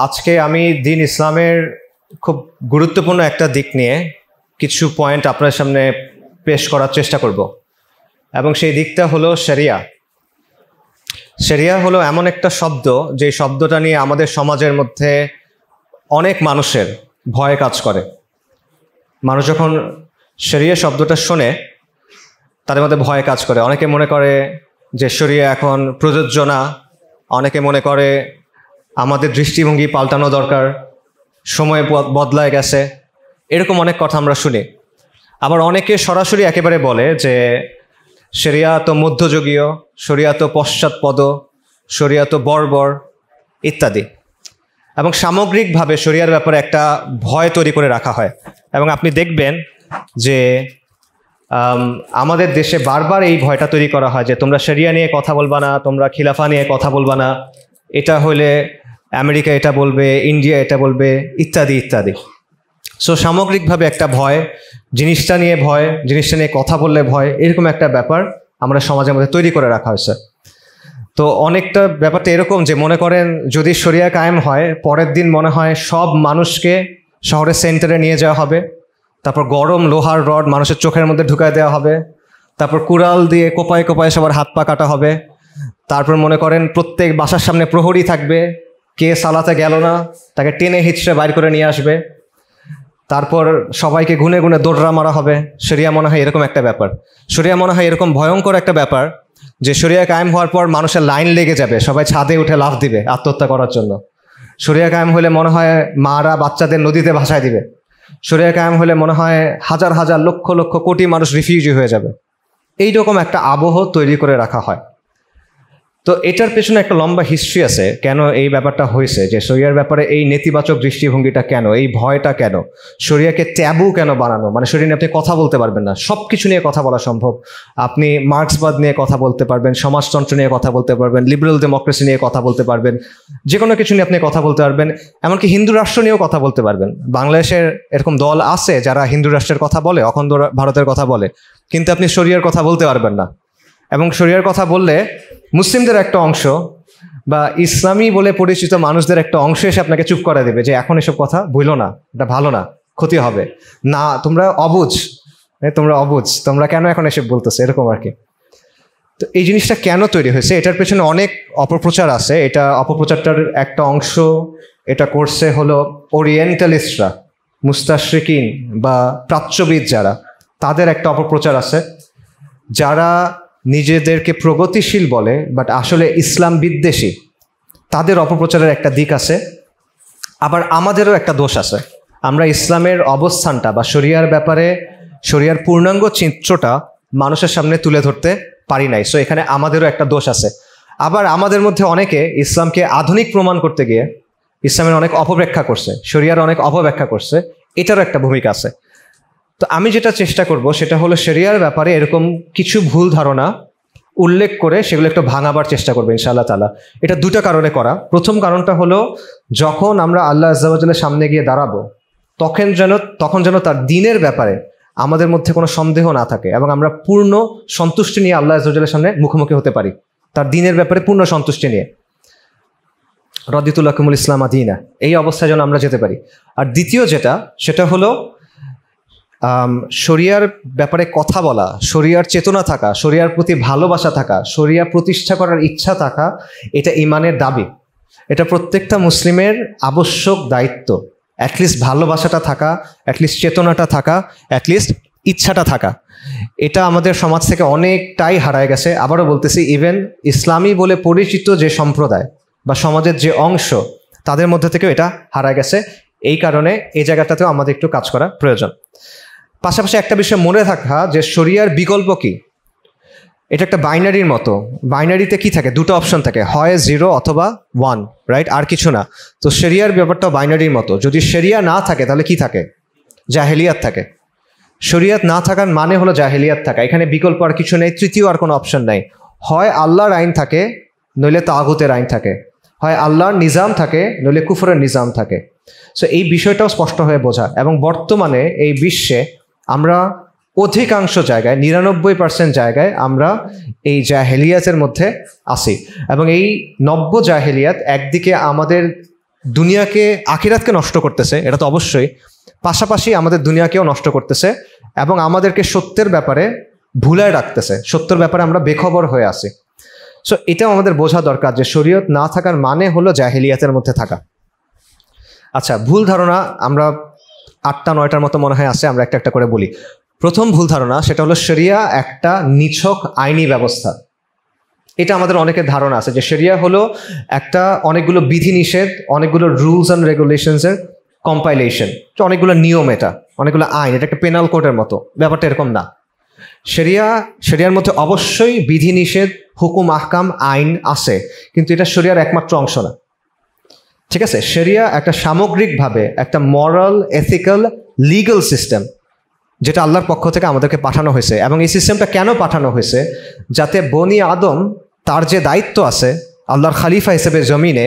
আজকে আমি দ্বীন ইসলামের খুব গুরুত্বপূর্ণ একটা দিক নিয়ে কিছু পয়েন্ট আপনার সামনে পেশ করার চেষ্টা করব এবং সেই দিকটা হলো শরিয়া। শরিয়া হলো এমন একটা শব্দ যে শব্দটা নিয়ে আমাদের সমাজের মধ্যে অনেক মানুষের ভয় কাজ করে। মানুষ যখন শরিয়া শব্দটা শোনে তাদের মধ্যে ভয় কাজ করে। অনেকে মনে করে যে শরিয়া এখন প্রযোজ্য না, অনেকে মনে করে আমাদের দৃষ্টিভঙ্গি পাল্টানো দরকার, সময় বদলায় গেছে, এরকম অনেক কথা আমরা শুনি। আবার অনেকে সরাসরি একেবারে বলে যে শরিয়া তো মধ্যযুগীয়, শরিয়া তো পশ্চাৎপদ, শরিয়া তো বর্বর ইত্যাদি, এবং সামগ্রিকভাবে শরিয়ার ব্যাপারে একটা ভয় তৈরি করে রাখা হয়। এবং আপনি দেখবেন যে আমাদের দেশে বারবার এই ভয়টা তৈরি করা হয় যে তোমরা শরিয়া নিয়ে কথা বলবা না, তোমরা খিলাফা নিয়ে কথা বলবা না, এটা হলে আমেরিকা এটা বলবে, ইন্ডিয়া এটা বলবে, ইত্যাদি ইত্যাদি। সো সামগ্রিকভাবে একটা ভয়, জিনিসটা নিয়ে ভয়, জিনিসটা নিয়ে কথা বললে ভয়, এরকম একটা ব্যাপার আমরা সমাজের মধ্যে তৈরি করে রাখা হয়েছে। তো অনেকটা ব্যাপারটা এরকম যে মনে করেন যদি শরিয়া কায়েম হয়, পরের দিন মনে হয় সব মানুষকে শহরের সেন্টারে নিয়ে যাওয়া হবে, তারপর গরম লোহার রড মানুষের চোখের মধ্যে ঢুকায় দেওয়া হবে, তারপর কুড়াল দিয়ে কোপায় কোপায় সবার হাত পা কাটা হবে, তারপর মনে করেন প্রত্যেক বাসার সামনে প্রহরী থাকবে, কে সালাতে গেল না তাকে টেনে হিচড়ে বাইর করে নিয়ে আসবে, তারপর সবাইকে গুনে গুনে দৌড়া মারা হবে। শরিয়া মনে হয় এরকম একটা ব্যাপার। শরিয়া মনে হয় এরকম ভয়ঙ্কর একটা ব্যাপার যে শরিয়া কায়েম হওয়ার পর মানুষের লাইন লেগে যাবে, সবাই ছাদে উঠে লাফ দিবে আত্মহত্যা করার জন্য। শরিয়া কায়েম হলে মনে হয় মারা বাচ্চাদের নদীতে ভাসায় দিবে। শরিয়া কায়েম হলে মনে হয় হাজার হাজার লক্ষ লক্ষ কোটি মানুষ রিফিউজি হয়ে যাবে। এইরকম একটা আবহ তৈরি করে রাখা হয়। তো এটার পেছনে একটা লম্বা হিস্ট্রি আছে, কেন এই ব্যাপারটা হয়েছে, যে শরিয়ার ব্যাপারে এই নেতিবাচক দৃষ্টিভঙ্গিটা কেন, এই ভয়টা কেন, শরিয়াকে ট্যাবু কেন বানানো, মানে শরিয়া নিয়ে আপনি কথা বলতে পারবেন না। সব কিছু নিয়ে কথা বলা সম্ভব, আপনি মার্ক্সবাদ নিয়ে কথা বলতে পারবেন, সমাজতন্ত্র নিয়ে কথা বলতে পারবেন, লিবারেল ডেমোক্রেসি নিয়ে কথা বলতে পারবেন, যে কোনো কিছু নিয়ে আপনি কথা বলতে পারবেন, এমনকি হিন্দু রাষ্ট্র নিয়েও কথা বলতে পারবেন। বাংলাদেশের এরকম দল আছে যারা হিন্দু রাষ্ট্রের কথা বলে, অখণ্ড ভারতের কথা বলে, কিন্তু আপনি শরিয়ার কথা বলতে পারবেন না। এবং শরিয়ার কথা বললে মুসলিমদের একটা অংশ বা ইসলামী বলে পরিচিত মানুষদের একটা অংশ এসে আপনাকে চুপ করে দেবে যে এখন এসব কথা বইলো না, এটা ভালো না, ক্ষতি হবে না, তোমরা অবুঝ, তোমরা কেন এখন এসব বলতেছো, এরকম আর কি। তো এই জিনিসটা কেন তৈরি হয়েছে, এটার পেছনে অনেক অপপ্রচার আছে। এটা অপপ্রচারটার একটা অংশ এটা করছে হলো ওরিয়েন্টালিস্টরা, মুস্তাশরিকিন বা প্রাচ্যবিদ যারা, তাদের একটা অপপ্রচার আছে, যারা নিজেদেরকে প্রগতিশীল বলে বাট আসলে ইসলাম বিদ্বেষী, তাদের অপপ্রচারের একটা দিক আছে। আবার আমাদেরও একটা দোষ আছে, আমরা ইসলামের অবস্থানটা বা শরিয়ার ব্যাপারে শরিয়ার পূর্ণাঙ্গ চিত্রটা মানুষের সামনে তুলে ধরতে পারি নাই। সো এখানে আমাদেরও একটা দোষ আছে। আবার আমাদের মধ্যে অনেকে ইসলামকে আধুনিক প্রমাণ করতে গিয়ে ইসলামের অনেক অপব্যাখ্যা করছে, শরিয়ার অনেক অপব্যাখ্যা করছে, এটারও একটা ভূমিকা আছে। তো আমি যেটা চেষ্টা করব সেটা হলো শরিয়ার ব্যাপারে এরকম কিছু ভুল ধারণা উল্লেখ করে সেগুলো একটু ভাঙাবার চেষ্টা করবো ইনশাআল্লাহ তাআলা। এটা দুটো কারণে করা। প্রথম কারণটা হলো যখন আমরা আল্লাহ আযজা ওয়া জাল্লার সামনে গিয়ে দাঁড়াবো তখন যেন তার দ্বীনের ব্যাপারে আমাদের মধ্যে কোনো সন্দেহ না থাকে এবং আমরা পূর্ণ সন্তুষ্টি নিয়ে আল্লাহ আযজা ওয়া জাল্লার সামনে মুখোমুখি হতে পারি, তার দ্বীনের ব্যাপারে পূর্ণ সন্তুষ্টি নিয়ে। রাদিতু লাকুমুল ইসলাম দীনা, এই অবস্থায় যেন আমরা যেতে পারি। আর দ্বিতীয় যেটা, সেটা হলো শরিয়ার ব্যাপারে কথা বলা, শরিয়ার চেতনা থাকা, শরিয়ার প্রতি ভালোবাসা থাকা, শরিয়া প্রতিষ্ঠা করার ইচ্ছা থাকা, এটা ইমানের দাবি, এটা প্রত্যেকটা মুসলিমের আবশ্যক দায়িত্ব। অ্যাটলিস্ট ভালোবাসাটা থাকা, অ্যাটলিস্ট চেতনাটা থাকা, অ্যাটলিস্ট ইচ্ছাটা থাকা, এটা আমাদের সমাজ থেকে অনেকটাই হারায় গেছে। আবারও বলতেছি, ইভেন ইসলামী বলে পরিচিত যে সম্প্রদায় বা সমাজের যে অংশ, তাদের মধ্যে থেকেও এটা হারায় গেছে। এই কারণে এই জায়গাটাতেও আমাদের একটু কাজ করা প্রয়োজন। পাশাপাশি একটা বিষয় মনে রাখা যে শরিয়ার বিকল্প কি, এটা একটা বাইনারির মতো। বাইনারিতে কি থাকে, দুটো অপশন থাকে, হয় 0 অথবা 1, রাইট, আর কিছু না। তো শরিয়ার ব্যাপারটা বাইনারির মতো। যদি শরিয়া না থাকে তাহলে কি থাকে, জাহেলিয়াত থাকে। শরিয়াত না থাকার মানে হলো জাহেলিয়াত থাকা, এখানে বিকল্প আর কিছু নেই, তৃতীয় আর কোনো অপশন নাই। হয় আল্লাহর আইন থাকে, নইলে তাগুতের আইন থাকে, হয় আল্লাহর নিজাম থাকে, নইলে কুফরের নিজাম থাকে। সো এই বিষয়টাও স্পষ্ট হয়ে বোঝা। এবং বর্তমানে এই বিশ্বে আমরা অধিকাংশ জায়গায় 99% জায়গায় আমরা এই জাহেলিয়াতের মধ্যে আছি। এবং এই নব্য জাহেলিয়াত একদিকে আমাদের দুনিয়াকে আখিরাতকে নষ্ট করতেছে, এটা তো অবশ্যই, পাশাপাশি আমাদের দুনিয়াকেও নষ্ট করতেছে এবং আমাদেরকে সত্যের ব্যাপারে ভুলায় রাখতেছে, সত্যের ব্যাপারে আমরা বেখবর হয়ে আছি। সো এটাও আমাদের বোঝা দরকার যে শরীয়ত না থাকার মানে হলো জাহেলিয়াতের মধ্যে থাকা। আচ্ছা, ভুল ধারণা আমরা 8টা-9টার মতো মনে হয় আছে, আমরা একটা একটা করে বলি। প্রথম ভুল ধারণা সেটা হলো শরিয়া একটা নিছক আইনি ব্যবস্থা। এটা আমাদের অনেকের ধারণা আছে যে শরিয়া হলো একটা অনেকগুলো বিধিনিষেধ, অনেকগুলো রুলস অ্যান্ড রেগুলেশনসের কম্পাইলেশন, অনেকগুলো নিয়ম, এটা অনেকগুলো আইন, এটা একটা পেনাল কোডের মতো। ব্যাপারটা এরকম না। শরিয়ার মধ্যে অবশ্যই বিধিনিষেধ, হুকুম, আহকাম, আইন আছে, কিন্তু এটা শরিয়ার একমাত্র অংশ না। ঠিক আছে, শরিয়া একটা সামগ্রিকভাবে একটা মরাল, এথিক্যাল, লিগাল সিস্টেম, যেটা আল্লাহর পক্ষ থেকে আমাদেরকে পাঠানো হয়েছে। এবং এই সিস্টেমটা কেন পাঠানো হয়েছে? যাতে বনি আদম তার যে দায়িত্ব আছে আল্লাহর খালিফা হিসেবে জমিনে,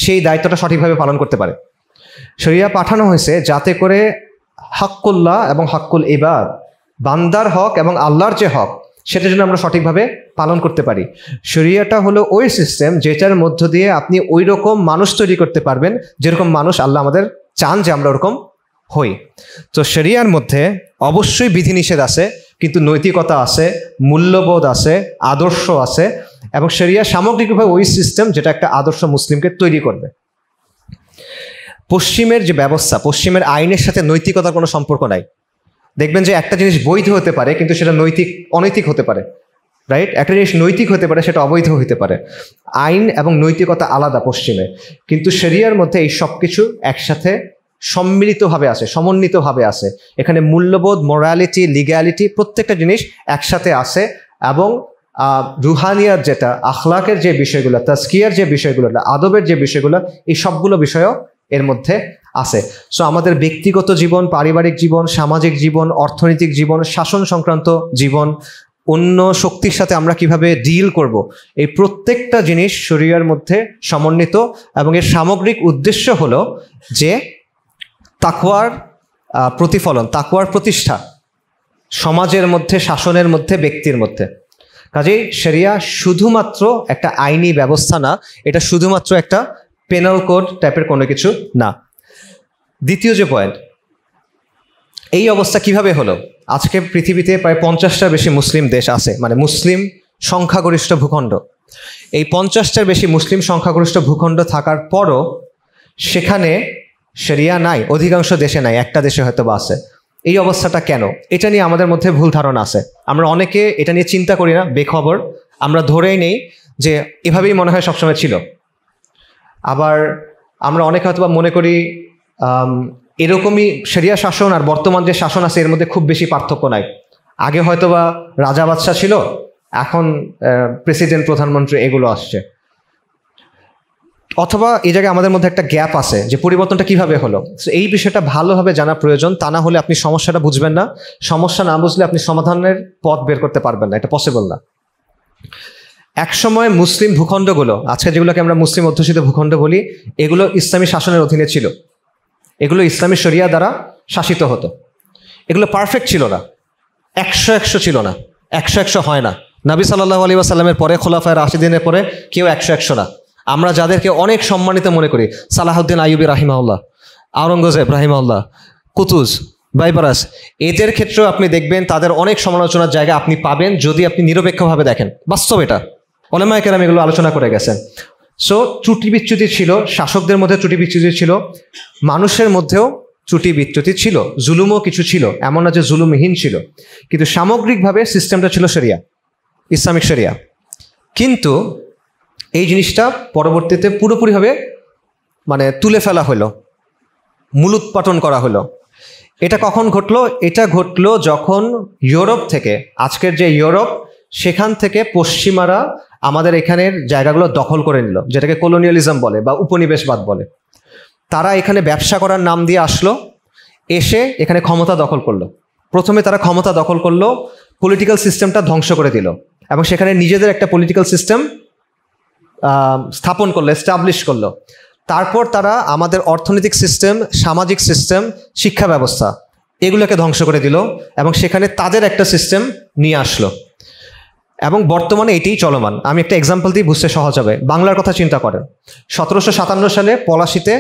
সেই দায়িত্বটা সঠিকভাবে পালন করতে পারে। শরিয়া পাঠানো হয়েছে যাতে করে হাক্কুল্লাহ এবং হাক্কুল ইবাদ, বান্দার হক এবং আল্লাহর যে হক, সেটা যেন আমরা সঠিকভাবে পালন করতে পারি। শরিয়াটা হলো ওই সিস্টেম যেটার মধ্য দিয়ে আপনি ওই রকম মানুষ তৈরি করতে পারবেন যেরকম মানুষ আল্লাহ আমাদের চান যে আমরা ওরকম হই। তো শরিয়ার মধ্যে অবশ্যই বিধিনিষেধ আছে, কিন্তু নৈতিকতা আছে, মূল্যবোধ আছে, আদর্শ আছে, এবং শরিয়া সামগ্রিকভাবে ওই সিস্টেম যেটা একটা আদর্শ মুসলিমকে তৈরি করবে। পশ্চিমের যে ব্যবস্থা, পশ্চিমের আইনের সাথে নৈতিকতার কোনো সম্পর্ক নাই। দেখবেন যে একটা জিনিস বৈধ হতে পারে কিন্তু সেটা অনৈতিক হতে পারে, রাইট? একটা জিনিস নৈতিক হতে পারে, সেটা অবৈধ হতে পারে। আইন এবং নৈতিকতা আলাদা পশ্চিমে, কিন্তু শরিয়ার মধ্যে এই সব কিছু একসাথে সম্মিলিতভাবে আছে, সমন্বিতভাবে আছে। এখানে মূল্যবোধ, মোরালিটি, লিগ্যালিটি, প্রত্যেকটা জিনিস একসাথে আছে। এবং রুহানিয়ার যেটা, আখলাকের যে বিষয়গুলো, তাজকিয়ার যে বিষয়গুলো, আদবের যে বিষয়গুলো, এই সবগুলো বিষয়ও এর মধ্যে আছে। সো আমাদের ব্যক্তিগত জীবন, পারিবারিক জীবন, সামাজিক জীবন, অর্থনৈতিক জীবন, শাসন সংক্রান্ত জীবন, অন্য শক্তির সাথে আমরা কিভাবে ডিল করব, এই প্রত্যেকটা জিনিস শরিয়ার মধ্যে সমন্বিত। এবং এর সামগ্রিক উদ্দেশ্য হলো যে তাকওয়ার প্রতিফলন, তাকওয়ার প্রতিষ্ঠা সমাজের মধ্যে, শাসনের মধ্যে, ব্যক্তির মধ্যে। কাজেই শরিয়া শুধুমাত্র একটা আইনি ব্যবস্থা না, এটা শুধুমাত্র একটা পেনাল কোড টাইপের কোনো কিছু না। দ্বিতীয় যে পয়েন্ট, এই অবস্থা কিভাবে হলো? আজকে পৃথিবীতে প্রায় 50টার বেশি মুসলিম দেশ আছে, মানে মুসলিম সংখ্যাগরিষ্ঠ ভূখণ্ড। এই 50টার বেশি মুসলিম সংখ্যাগরিষ্ঠ ভূখণ্ড থাকার পরও সেখানে শরিয়া নাই, অধিকাংশ দেশে নাই, একটা দেশে হয়তো বা আছে। এই অবস্থাটা কেন? এটা নিয়ে আমাদের মধ্যে ভুল ধারণা আছে। আমরা অনেকে এটা নিয়ে চিন্তা করি না, বেখবর, আমরা ধরেই নেই যে এভাবেই মনে হয় সবসময় ছিল। আবার আমরা অনেকে হয়তো বা মনে করি এরকমই শরিয়া শাসন আর বর্তমান যে শাসন আছে এর মধ্যে খুব বেশি পার্থক্য নাই। আগে হয়তো বা রাজা বাদশা ছিল, এখন প্রেসিডেন্ট, প্রধানমন্ত্রী এগুলো আসছে। অথবা এই জায়গায় আমাদের মধ্যে একটা গ্যাপ আছে যে পরিবর্তনটা কিভাবে হলো। এই বিষয়টা ভালোভাবে জানা প্রয়োজন, তা না হলে আপনি সমস্যাটা বুঝবেন না। সমস্যা না বুঝলে আপনি সমাধানের পথ বের করতে পারবেন না, এটা পসিবল না। একসময় মুসলিম ভূখণ্ডগুলো, আজকে যেগুলোকে আমরা মুসলিম অধ্যুষিত ভূখণ্ড বলি, এগুলো ইসলামী শাসনের অধীনে ছিল। এগুলো ইসলামী শরিয়া দ্বারা শাসিত হতো। এগুলো পারফেক্ট ছিল না, 100 ছিল না, 100 হয় না। নবী সাল্লাল্লাহু আলাইহি ওয়াসাল্লামের পরে, খোলাফায়ে রাশিদিনের পরে কেউ 100 না। আমরা যাদেরকে অনেক সম্মানিত মনে করি, সালাহউদ্দিন আইয়ুবী রাহিমাহুল্লাহ, আওরঙ্গজেব রাহিমাহুল্লাহ, কুতুজ, বাইবারাস, এদের ক্ষেত্রেও আপনি দেখবেন তাদের অনেক সমালোচনার জায়গা আপনি পাবেন যদি আপনি নিরপেক্ষভাবে দেখেন। বাস্তব এটা, উলামায়ে কেরাম এগুলো আলোচনা করে গেছেন। সো ত্রুটি বিচ্যুতি ছিল, শাসকদের মধ্যে ত্রুটি বিচ্যুতি ছিল, মানুষের মধ্যেও ত্রুটি বিচ্যুতি ছিল, জুলুমও কিছু ছিল, এমন না যে জুলুমহীন ছিল। কিন্তু সামগ্রিকভাবে সিস্টেমটা ছিল শরিয়া, ইসলামিক শরিয়া। কিন্তু এই জিনিসটা পরবর্তীতে পুরোপুরিভাবে মানে তুলে ফেলা হলো, মূলোৎপাটন করা হলো। এটা কখন ঘটলো? এটা ঘটলো যখন ইউরোপ থেকে, আজকের যে ইউরোপ, সেখান থেকে পশ্চিমারা আমাদের এখানের জায়গাগুলো দখল করে নিল, যেটাকে কলোনিয়ালিজম বলে বা উপনিবেশবাদ বলে। তারা এখানে ব্যবসা করার নাম দিয়ে আসলো, এসে এখানে ক্ষমতা দখল করলো। প্রথমে তারা ক্ষমতা দখল করলো, পলিটিক্যাল সিস্টেমটা ধ্বংস করে দিল এবং সেখানে নিজেদের একটা পলিটিক্যাল সিস্টেম স্থাপন করলো, এস্টাবলিশ করলো। তারপর তারা আমাদের অর্থনৈতিক সিস্টেম, সামাজিক সিস্টেম, শিক্ষা ব্যবস্থা এগুলোকে ধ্বংস করে দিল এবং সেখানে তাদের একটা সিস্টেম নিয়ে আসলো। এবং বর্তমানে এটাই চলমান। আমি একটা এক্সাম্পল দিয়ে বুঝতে সহজ হবে। বাংলার কথা চিন্তা করেন। 1757 সালে পলাশীতে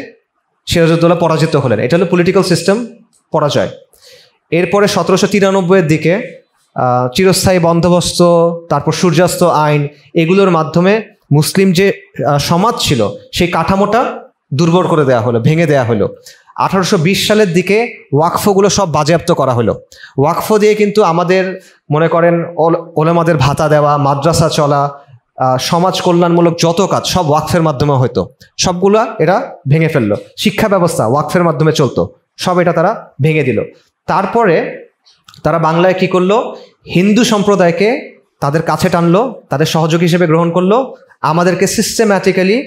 সিরাজউদ্দৌলা পরাজিত হলেন। এটা হলো পলিটিক্যাল সিস্টেম পরাজয়। এরপরে 1793-এর দিকে চিরস্থায়ী বন্দোবস্ত, তারপর সূর্যাস্ত আইন, এগুলোর মাধ্যমে মুসলিম যে সমাজ ছিল সেই কাঠামোটা দুর্বল করে দেওয়া হলো, ভেঙে দেওয়া হলো। 1820 সালের দিকে ওয়াকফগুলো সব বাজেয়াপ্ত করা হলো। ওয়াকফ দিয়ে কিন্তু আমাদের মনে করেন ওলামাদের ভাতা দেওয়া, মাদ্রাসা চলা, সমাজ কল্যাণমূলক যত কাজ সব ওয়াকফের মাধ্যমে হতো, সবগুলা এরা ভেঙে ফেললো। শিক্ষা ব্যবস্থা ওয়াকফের মাধ্যমে চলতো, সব এটা তারা ভেঙে দিল। তারপরে তারা বাংলায় কি করলো, হিন্দু সম্প্রদায়কে তাদের কাছে টানলো, তাদের সহযোগী হিসেবে গ্রহণ করলো, আমাদেরকে সিস্টেম্যাটিক্যালি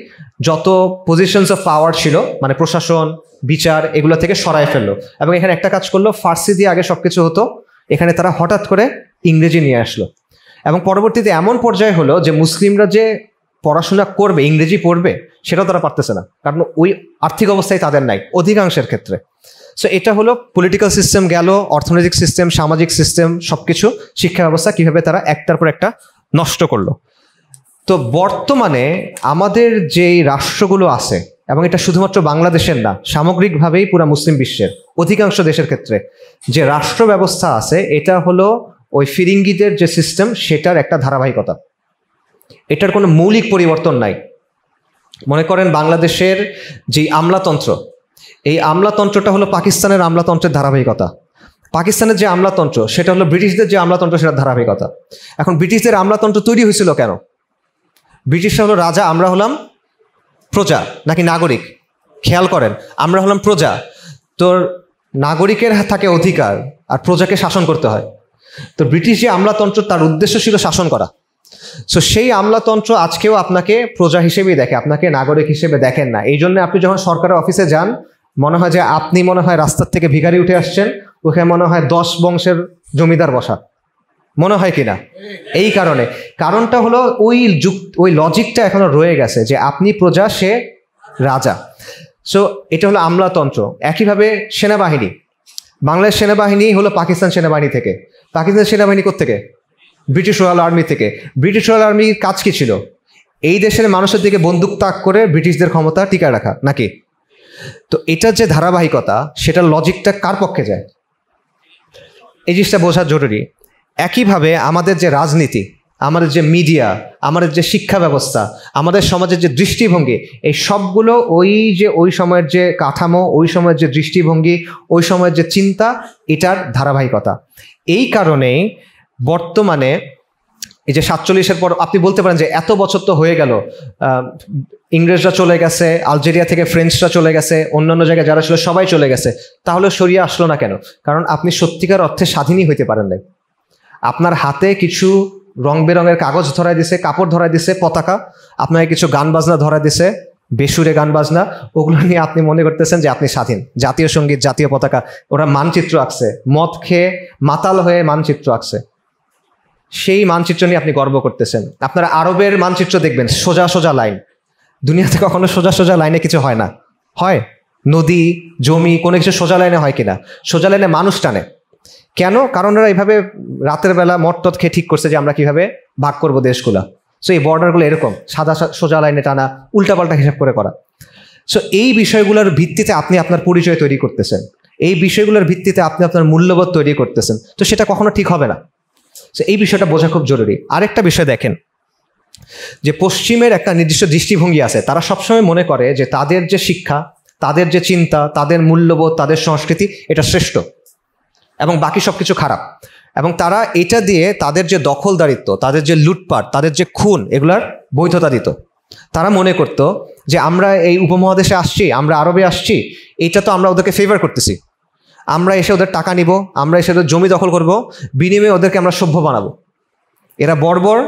যত পজিশনস অফ পাওয়ার ছিল মানে প্রশাসন, বিচার, এগুলো থেকে সরায় ফেললো। এবং এখানে একটা কাজ করলো, ফার্সি দিয়ে আগে সবকিছু হতো, এখানে তারা হঠাৎ করে ইংরেজি নিয়ে আসলো। এবং পরবর্তীতে এমন পর্যায়ে হলো যে মুসলিমরা যে পড়াশোনা করবে, ইংরেজি পড়বে, সেটাও তারা পারতেছে না, কারণ ওই আর্থিক অবস্থায় তাদের নাই অধিকাংশের ক্ষেত্রে। সো এটা হলো পলিটিক্যাল সিস্টেম গেল, অর্থনৈতিক সিস্টেম, সামাজিক সিস্টেম, সবকিছু, শিক্ষা ব্যবস্থা কিভাবে তারা একটার পর একটা নষ্ট করলো। তো বর্তমানে আমাদের যেই রাষ্ট্রগুলো আছে, এবং এটা শুধুমাত্র বাংলাদেশের না, সামগ্রিকভাবেই পুরা মুসলিম বিশ্বের অধিকাংশ দেশের ক্ষেত্রে যে রাষ্ট্র ব্যবস্থা আছে, এটা হলো ওই ফিরিঙ্গিদের যে সিস্টেম সেটার একটা ধারাবাহিকতা। এটার কোনো মৌলিক পরিবর্তন নাই। মনে করেন বাংলাদেশের যে আমলাতন্ত্র, এই আমলাতন্ত্রটা হলো পাকিস্তানের আমলাতন্ত্রের ধারাবাহিকতা। পাকিস্তানের যে আমলাতন্ত্র সেটা হলো ব্রিটিশদের যে আমলাতন্ত্র, সেটার ধারাবাহিকতা। এখন ব্রিটিশদের আমলাতন্ত্র তৈরি হয়েছিল কেন? ব্রিটিশরা হলো রাজা, আমরা হলাম প্রজা নাকি নাগরিক? খেয়াল করেন, আমরা হলাম প্রজা, তোর নাগরিকের থাকে অধিকার আর প্রজাকে শাসন করতে হয়। তো ব্রিটিশ যে আমলাতন্ত্র তার উদ্দেশ্য ছিল শাসন করা। সো সেই আমলাতন্ত্র আজকেও আপনাকে প্রজা হিসেবেই দেখে, আপনাকে নাগরিক হিসেবে দেখেন না। এই জন্য আপনি যখন সরকারের অফিসে যান, মনে হয় যে আপনি মনে হয় রাস্তার থেকে ভিখারি উঠে আসছেন, ওখানে মনে হয় 10 বংশের জমিদার বসা, মনে হয় কিনা? এই কারণটা হলো ওই লজিকটা এখনো রয়ে গেছে যে আপনি প্রজা, সে রাজা। সো এটা হলো আমলাতন্ত্র। একইভাবে সেনাবাহিনী, বাংলাদেশ সেনাবাহিনী হলো পাকিস্তান সেনাবাহিনী থেকে। পাকিস্তান সেনাবাহিনী কোত্থেকে? ব্রিটিশ রয়্যাল আর্মি থেকে। ব্রিটিশ রয়্যাল আর্মির কাজ কি ছিল? এই দেশের মানুষের দিকে বন্দুক তাক করে ব্রিটিশদের ক্ষমতা টিকায় রাখা, নাকি? তো এটার যে ধারাবাহিকতা, সেটার লজিকটা কার পক্ষে যায়, এই জিনিসটা বোঝা জরুরি। একইভাবে আমাদের যে রাজনীতি, আমাদের যে মিডিয়া, আমাদের যে শিক্ষা ব্যবস্থা, আমাদের সমাজের যে দৃষ্টিভঙ্গি, এই সবগুলো ওই সময়ের যে কাঠামো, ওই সময়ের যে দৃষ্টিভঙ্গি, ওই সময়ের যে চিন্তা, এটার ধারাবাহিকতা। এই কারণেই বর্তমানে এই যে 47-এর পর আপনি বলতে পারেন যে এত বছর তো হয়ে গেল, ইংরেজরা চলে গেছে, আলজেরিয়া থেকে ফ্রেঞ্চরা চলে গেছে, অন্যান্য জায়গায় যারা ছিল সবাই চলে গেছে, তাহলে শরিয়া আসলো না কেন? কারণ আপনি সত্যিকার অর্থে স্বাধীনই হইতে পারেন নাই। আপনার হাতে কিছু রং বেরঙের কাগজ ধরাই দিছে, কাপড় ধরাই দিছে, পতাকা, আপনাকে কিছু গান বাজনা ধরাই দিছে, বেসুরে গান বাজনা, ওগুলো নিয়ে আপনি মনে করতেছেন যে আপনি স্বাধীন। জাতীয় সঙ্গীত, জাতীয় পতাকা, ওরা মানচিত্র আঁকছে, মদ খেয়ে মাতাল হয়ে মানচিত্র আঁকছে, সেই মানচিত্র নিয়ে আপনি গর্ব করতেছেন। আপনারা আরবের মানচিত্র দেখবেন, সোজা সোজা লাইন। দুনিয়াতে কখনো সোজা সোজা লাইনে কিছু হয় না। হয় নদী, জমি, কোনো কিছু সোজা লাইনে হয় কিনা? সোজা লাইনে মানুষ টানে। কেন? কারণ ওরা এইভাবে রাতের বেলা মদ টদ খেয়ে ঠিক করছে যে আমরা কিভাবে ভাগ করবো দেশগুলা। সো এই বর্ডারগুলো এরকম সাদা সোজা লাইনে টানা, উল্টাপাল্টা হিসাব করে করা। সো এই বিষয়গুলোর ভিত্তিতে আপনি আপনার পরিচয় তৈরি করতেছেন, এই বিষয়গুলোর ভিত্তিতে আপনি আপনার মূল্যবোধ তৈরি করতেছেন। তো সেটা কখনো ঠিক হবে না। সো এই বিষয়টা বোঝা খুব জরুরি। আরেকটা বিষয় দেখেন, যে পশ্চিমের একটা নির্দিষ্ট দৃষ্টিভঙ্গি আছে, তারা সবসময় মনে করে যে তাদের যে শিক্ষা, তাদের যে চিন্তা, তাদের মূল্যবোধ, তাদের সংস্কৃতি, এটা শ্রেষ্ঠ এবং বাকি সব কিছু খারাপ। এবং তারা এটা দিয়ে তাদের যে দখলদারিত্ব, তাদের যে লুটপাট, তাদের যে খুন, এগুলার বৈধতা দিত। তারা মনে করত যে আমরা এই উপমহাদেশে আসছি, আমরা আরবে আসছি, এটা তো আমরা ওদেরকে ফেভার করতেছি, আমরা এসে ওদের টাকা নিব, আমরা এসে ওদের জমি দখল করব, বিনিময়ে ওদেরকে আমরা সভ্য বানাবো। এরা বর্বর,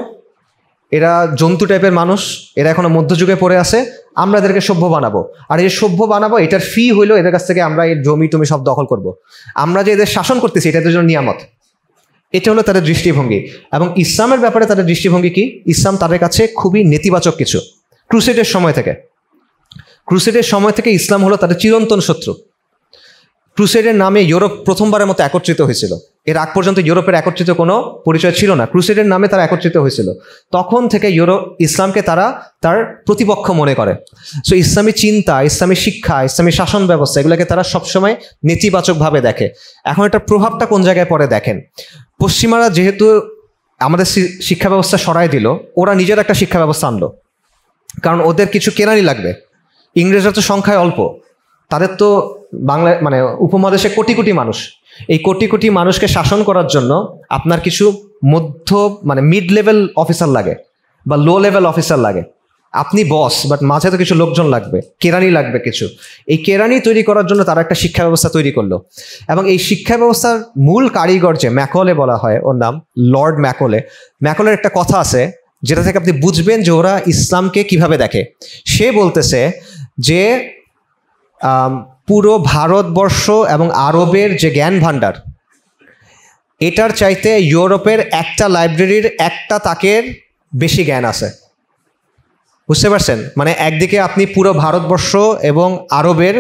এরা জন্তু টাইপের মানুষ, এরা এখনো মধ্যযুগে পড়ে আছে, আমরা এদেরকে সভ্য বানাবো। আর এই সভ্য বানাবো, এটার ফি হইলো এদের কাছ থেকে আমরা এই জমি টমি সব দখল করব। আমরা যে এদের শাসন করতেছি, এটা এদের জন্য নিয়ামত। এটা হলো তাদের দৃষ্টিভঙ্গি। এবং ইসলামের ব্যাপারে তাদের দৃষ্টিভঙ্গি কি? ইসলাম তাদের কাছে খুবই নেতিবাচক কিছু। ক্রুসেডের সময় থেকে ইসলাম হলো তাদের চিরন্তন শত্রু। ক্রুসেডের নামে ইউরোপ প্রথমবারের মতো একত্রিত হয়েছিল। এর আগ পর্যন্ত ইউরোপের একত্রিত কোনো পরিচয় ছিল না, ক্রুসেডের নামে তারা একত্রিত হয়েছিল। তখন থেকে ইসলামকে তারা তার প্রতিপক্ষ মনে করে। সো ইসলামী চিন্তা, ইসলামী শিক্ষা, ইসলামী শাসন ব্যবস্থা এগুলোকে তারা সবসময় নেতিবাচকভাবে দেখে। এখন এটার প্রভাবটা কোন জায়গায় পড়ে দেখেন। পশ্চিমারা যেহেতু আমাদের শিক্ষা ব্যবস্থা সরাই দিল, ওরা নিজের একটা শিক্ষা ব্যবস্থা আনলো, কারণ ওদের কিছু কেনারই লাগবে। ইংরেজরা তো সংখ্যায় অল্প, তাদের তো বাংলা মানে উপমহাদেশে কোটি কোটি মানুষ। এই কোটি কোটি মানুষকে শাসন করার জন্য আপনার কিছু মানে মিড লেভেল অফিসার লাগে বা লো লেভেল অফিসার লাগে। আপনি বস, বাট মাঝে তো কিছু লোকজন লাগবে, কেরানি লাগবে কিছু। এই কেরানি তৈরি করার জন্য তারা একটা শিক্ষা ব্যবস্থা তৈরি করলো। এবং এই শিক্ষা ব্যবস্থার মূল কারিগর যে ম্যাকলে বলা হয়, ওর নাম লর্ড ম্যাকলে। ম্যাকলের একটা কথা আছে যেটা থেকে আপনি বুঝবেন যে ওরা ইসলামকে কিভাবে দেখে। সে বলতেছে যে পুরো ভারতবর্ষ এবং আরবের যে জ্ঞান ভাণ্ডার, এটার চাইতে ইউরোপের একটা লাইব্রেরির একটা তাকের বেশি জ্ঞান আছে। বুঝতে পারছেন? মানে একদিকে আপনি পুরো ভারতবর্ষ এবং আরবের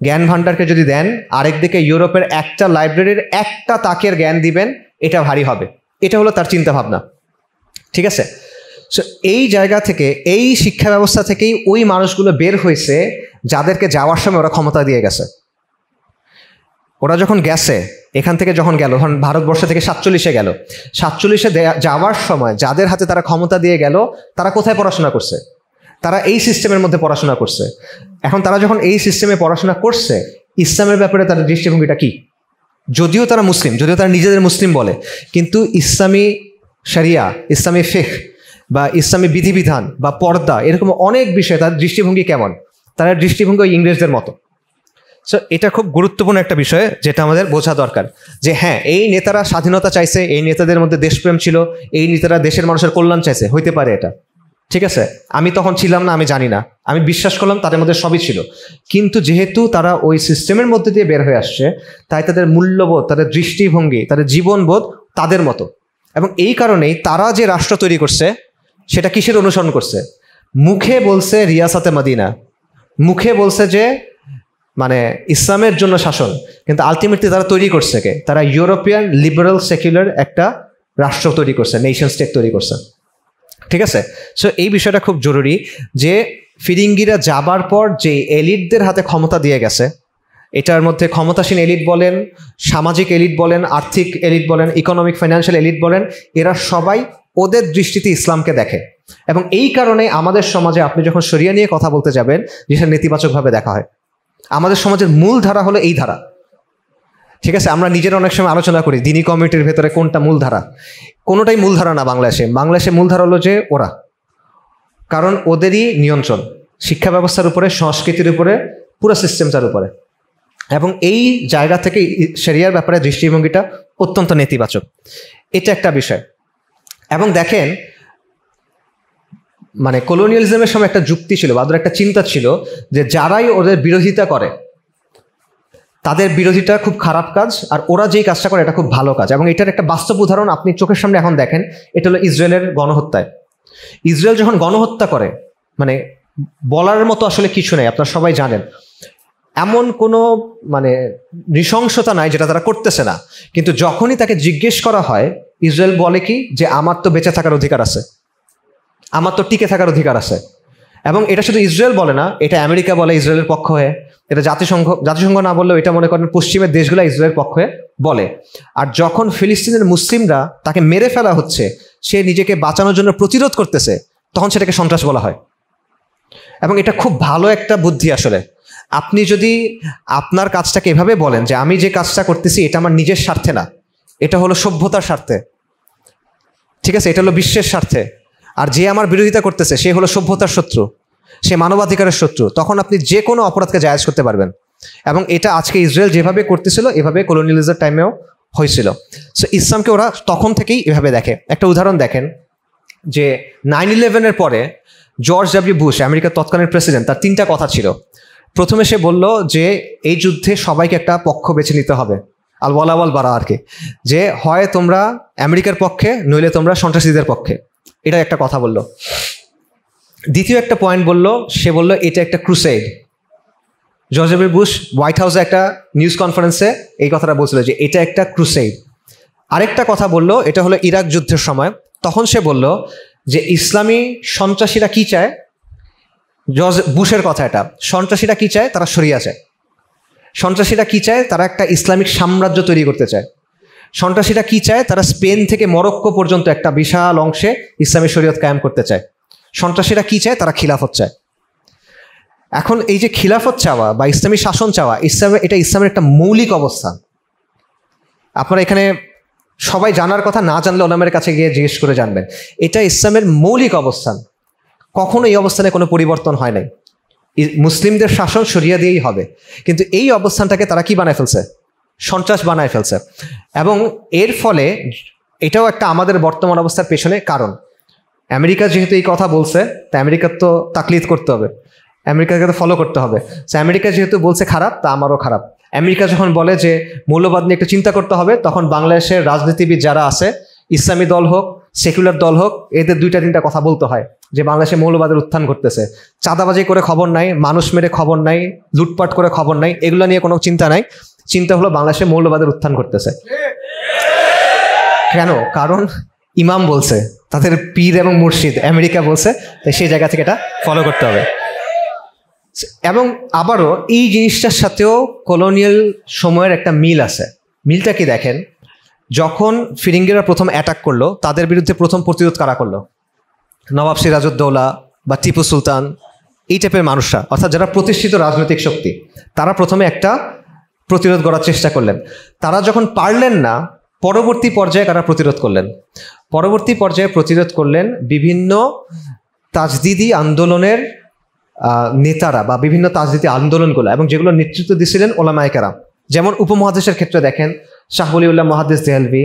জ্ঞান ভাণ্ডারকে যদি দেন, আরেকদিকে ইউরোপের একটা লাইব্রেরির একটা তাকের জ্ঞান দিবেন, এটা ভারী হবে। এটা হলো তার চিন্তা ভাবনা। ঠিক আছে? সো এই জায়গা থেকে, এই শিক্ষা ব্যবস্থা থেকেই ওই মানুষগুলো বের হয়েছে যাদেরকে যাওয়ার সময় ওরা ক্ষমতা দিয়ে গেছে। ওরা যখন গেছে, এখান থেকে যখন গেল, ধরুন ভারতবর্ষ থেকে 47-এ গেল, 47-এ যাওয়ার সময় যাদের হাতে তারা ক্ষমতা দিয়ে গেল, তারা কোথায় পড়াশোনা করছে? তারা এই সিস্টেমের মধ্যে পড়াশোনা করছে। এখন তারা যখন এই সিস্টেমে পড়াশোনা করছে, ইসলামের ব্যাপারে তাদের দৃষ্টিভঙ্গিটা কি? যদিও তারা মুসলিম, যদিও তারা নিজেদের মুসলিম বলে, কিন্তু ইসলামী শরিয়া, ইসলামী ফিকহ বা ইসলামী বিধিবিধান বা পর্দা, এরকম অনেক বিষয়ে তার দৃষ্টিভঙ্গি কেমন? তার দৃষ্টিভঙ্গি ইংরেজদের মতো। সো এটা খুব গুরুত্বপূর্ণ একটা বিষয় যেটা আমাদের বোঝা দরকার, যে হ্যাঁ, এই নেতারা স্বাধীনতা চাইছে, এই নেতাদের মধ্যে দেশপ্রেম ছিল, এই নেতারা দেশের মানুষের কল্যাণ চাইছে, হইতে পারে এটা। ঠিক আছে, আমি তখন ছিলাম না, আমি জানি না, আমি বিশ্বাস করলাম তাদের মধ্যে সবই ছিল। কিন্তু যেহেতু তারা ওই সিস্টেমের মধ্যে দিয়ে বের হয়ে আসছে, তাই তাদের মূল্যবোধ, তাদের দৃষ্টিভঙ্গি, তাদের জীবনবোধ তাদের মতো। এবং এই কারণেই তারা যে রাষ্ট্র তৈরি করছে, সেটা কিসের অনুসরণ করছে? মুখে বলছে রিয়াসাতে মদিনা, মুখে বলছে যে মানে ইসলামের জন্য শাসন, কিন্তু আলটিমেটলি তারা তৈরি করছে কে? তারা ইউরোপিয়ান লিবারেল সেকুলার একটা রাষ্ট্র তৈরি করছে, নেশন স্টেট তৈরি করছে। ঠিক আছে? সো এই বিষয়টা খুব জরুরি যে ফিরিঙ্গিরা যাবার পর যে এলিটদের হাতে ক্ষমতা দিয়ে গেছে, এটার মধ্যে ক্ষমতাসীন এলিট বলেন, সামাজিক এলিট বলেন, আর্থিক এলিট বলেন, ইকোনমিক ফাইন্যান্সিয়াল এলিট বলেন, এরা সবাই ওদের দৃষ্টিতে ইসলামকে দেখে। এবং এই কারণে আমাদের সমাজে আপনি যখন শরিয়া নিয়ে কথা বলতে যাবেন, যেটা নেতিবাচকভাবে দেখা হয়। আমাদের সমাজের মূল ধারা হলো এই ধারা। ঠিক আছে, আমরা নিজেরা অনেক সময় আলোচনা করি দিনী কমিউনিটির ভেতরে কোনটা মূল ধারা। কোনোটাই মূল ধারা না বাংলাদেশে মূল ধারা হলো যে ওরা, কারণ ওদেরই নিয়ন্ত্রণ শিক্ষা ব্যবস্থার উপরে, সংস্কৃতির উপরে, পুরো সিস্টেমটার উপরে। এবং এই জায়গা থেকে শরিয়ার ব্যাপারে দৃষ্টিভঙ্গিটা অত্যন্ত নেতিবাচক। এটা একটা বিষয়। এবং দেখেন, মানে কলোনিয়ালিজমের সময় একটা যুক্তি ছিল বা ওদের একটা চিন্তা ছিল যে যারাই ওদের বিরোধিতা করে তাদের বিরোধিতা খুব খারাপ কাজ, আর ওরা যেই কাজটা করে এটা খুব ভালো কাজ। এবং এটার একটা বাস্তব উদাহরণ আপনি চোখের সামনে এখন দেখেন, এটা হলো ইসরায়েলের গণহত্যায়। ইসরায়েল যখন গণহত্যা করে, মানে বলার মতো আসলে কিছু নেই, আপনারা সবাই জানেন, এমন কোনো মানে নৃশংসতা নাই যেটা তারা করতেছে না। কিন্তু যখনই তাকে জিজ্ঞেস করা হয়, ইসরায়েল বলে কি যে আমার তো বেঁচে থাকার অধিকার আছে, আমার তো টিকে থাকার অধিকার আছে। এবং এটা শুধু ইসরায়েল বলে না, এটা আমেরিকা বলে ইসরায়েলের পক্ষ হয়ে, এটা জাতিসংঘ না বললেও এটা মনে করেন পশ্চিমের দেশগুলো ইসরায়েলের পক্ষে বলে। আর যখন ফিলিস্তিনের মুসলিমরা তাকে মেরে ফেলা হচ্ছে, সে নিজেকে বাঁচানোর জন্য প্রতিরোধ করতেছে, তখন সেটাকে সন্ত্রাস বলা হয়। এবং এটা খুব ভালো একটা বুদ্ধি আসলে। আপনি যদি আপনার কাজটাকে এভাবে বলেন যে আমি যে কাজটা করতেছি এটা আমার নিজের স্বার্থে না, এটা হলো সভ্যতার স্বার্থে, ঠিক আছে, এটা হলো বিশ্বের স্বার্থে, আর যে আমার বিরোধিতা করতেছে সে হলো সভ্যতার শত্রু, সে মানবাধিকারের শত্রু, তখন আপনি যে কোনো অপরাধকে জায়েজ করতে পারবেন। এবং এটা আজকে ইসরায়েল যেভাবে করতেছিল, এভাবে কলোনিয়ালিজমের টাইমেও হয়েছিল। সো ইসলামকে ওরা তখন থেকেই এভাবে দেখে। একটা উদাহরণ দেখেন যে 9/11-এর পরে জর্জ ডব্লিউ বুশ, আমেরিকার তৎকালীন প্রেসিডেন্ট, তার 3টা কথা ছিল। প্রথমে সে বলল যে এই যুদ্ধে সবাইকে একটা পক্ষ বেছে নিতে হবে, আল ওয়ালা ওয়াল বারা আর কি, যে হয় তোমরা আমেরিকার পক্ষে, নইলে তোমরা সন্ত্রাসীদের পক্ষে। এটা একটা কথা বলল। দ্বিতীয় একটা পয়েন্ট বলল, সে বলল এটা একটা crusade. George W Bush white হাউসে একটা নিউজ কনফারেন্সে এই কথাটা বলছিল যে এটা একটা ক্রুসেড। আরেকটা কথা বললো, এটা হলো ইরাক যুদ্ধের সময়। তখন সে বলল যে ইসলামী সন্ত্রাসীরা কি চায়, জর্জ বুশের কথা এটা, সন্ত্রাসীরা কি চায়, তারা শরিয়া চায়। সন্ত্রাসীরা কি চায়, তারা একটা ইসলামিক সাম্রাজ্য তৈরি করতে চায়। সন্ত্রাসীরা কি চায়, তারা স্পেন থেকে মরক্কো পর্যন্ত একটা বিশাল অংশে ইসলামী শরীয়ত কায়েম করতে চায়। সন্ত্রাসীরা কি চায়, তারা খিলাফত চায়। এখন এই যে খিলাফত চাওয়া বা ইসলামী শাসন চাওয়া, এটা ইসলামের একটা মৌলিক অবস্থান। আপনারা এখানে সবাই জানার কথা, না জানলে ওলামার কাছে গিয়ে জিজ্ঞেস করে জানবেন। এটা ইসলামের মৌলিক অবস্থান, কখনো এই অবস্থানে কোনো পরিবর্তন হয় নাই। মুসলিমদের শাসন শরিয়া দিয়েই হবে, কিন্তু এই অবস্থানটাকে তারা কি বানায় ফেলছে, সন্ত্রাস বানায় ফেলছে। এবং এর ফলে এটাও একটা আমাদের বর্তমান অবস্থার পেছনে কারণ। আমেরিকা যেহেতু এই কথা বলছে, তা আমেরিকার তো তাকলিদ করতে হবে, আমেরিকাকে তো ফলো করতে হবে। সো আমেরিকা যেহেতু বলছে খারাপ, তা আমারও খারাপ। আমেরিকা যখন বলে যে মৌলবাদ নিয়ে একটু চিন্তা করতে হবে, তখন বাংলাদেশের রাজনীতিবিদ যারা আছে, ইসলামী দল হোক সেকুলার দল হোক, এদের দুইটা তিনটা কথা বলতে হয় যে বাংলাদেশে মৌলবাদের উত্থান ঘটতেছে। চাঁদাবাজি করে খবর নাই, মানুষ মেরে খবর নাই, লুটপাট করে খবর নাই, এগুলো নিয়ে কোনো চিন্তা নাই। চিন্তা হলো বাংলাদেশে মৌলবাদের উত্থান ঘটতেছে। কেন? কারণ ইমাম বলছে, তাদের পীর এবং মুর্শিদ আমেরিকা বলছে, তাই সেই জায়গা থেকে এটা ফলো করতে হবে। এবং আবারও এই জিনিসটার সাথেও কলোনিয়াল সময়ের একটা মিল আছে। মিলটা কি দেখেন, যখন ফিরিঙ্গিরা প্রথম অ্যাটাক করলো, তাদের বিরুদ্ধে প্রথম প্রতিরোধ কারা করলো? নবাব সিরাজউদ্দৌলা বা টিপু সুলতান, এই টাইপের মানুষরা, অর্থাৎ যারা প্রতিষ্ঠিত রাজনৈতিক শক্তি, তারা প্রথমে একটা প্রতিরোধ করার চেষ্টা করলেন। তারা যখন পারলেন না, পরবর্তী পর্যায়ে তারা প্রতিরোধ করলেন। পরবর্তী পর্যায়ে প্রতিরোধ করলেন বিভিন্ন তাজদিদি আন্দোলনের নেতারা বা বিভিন্ন তাজদিদি আন্দোলনগুলো, এবং যেগুলো নেতৃত্ব দিয়েছিলেন ওলামায়ে কেরাম। যেমন উপমহাদেশের ক্ষেত্রে দেখেন শাহ ওলিউল্লাহ মুহাদ্দিস দেহলভি,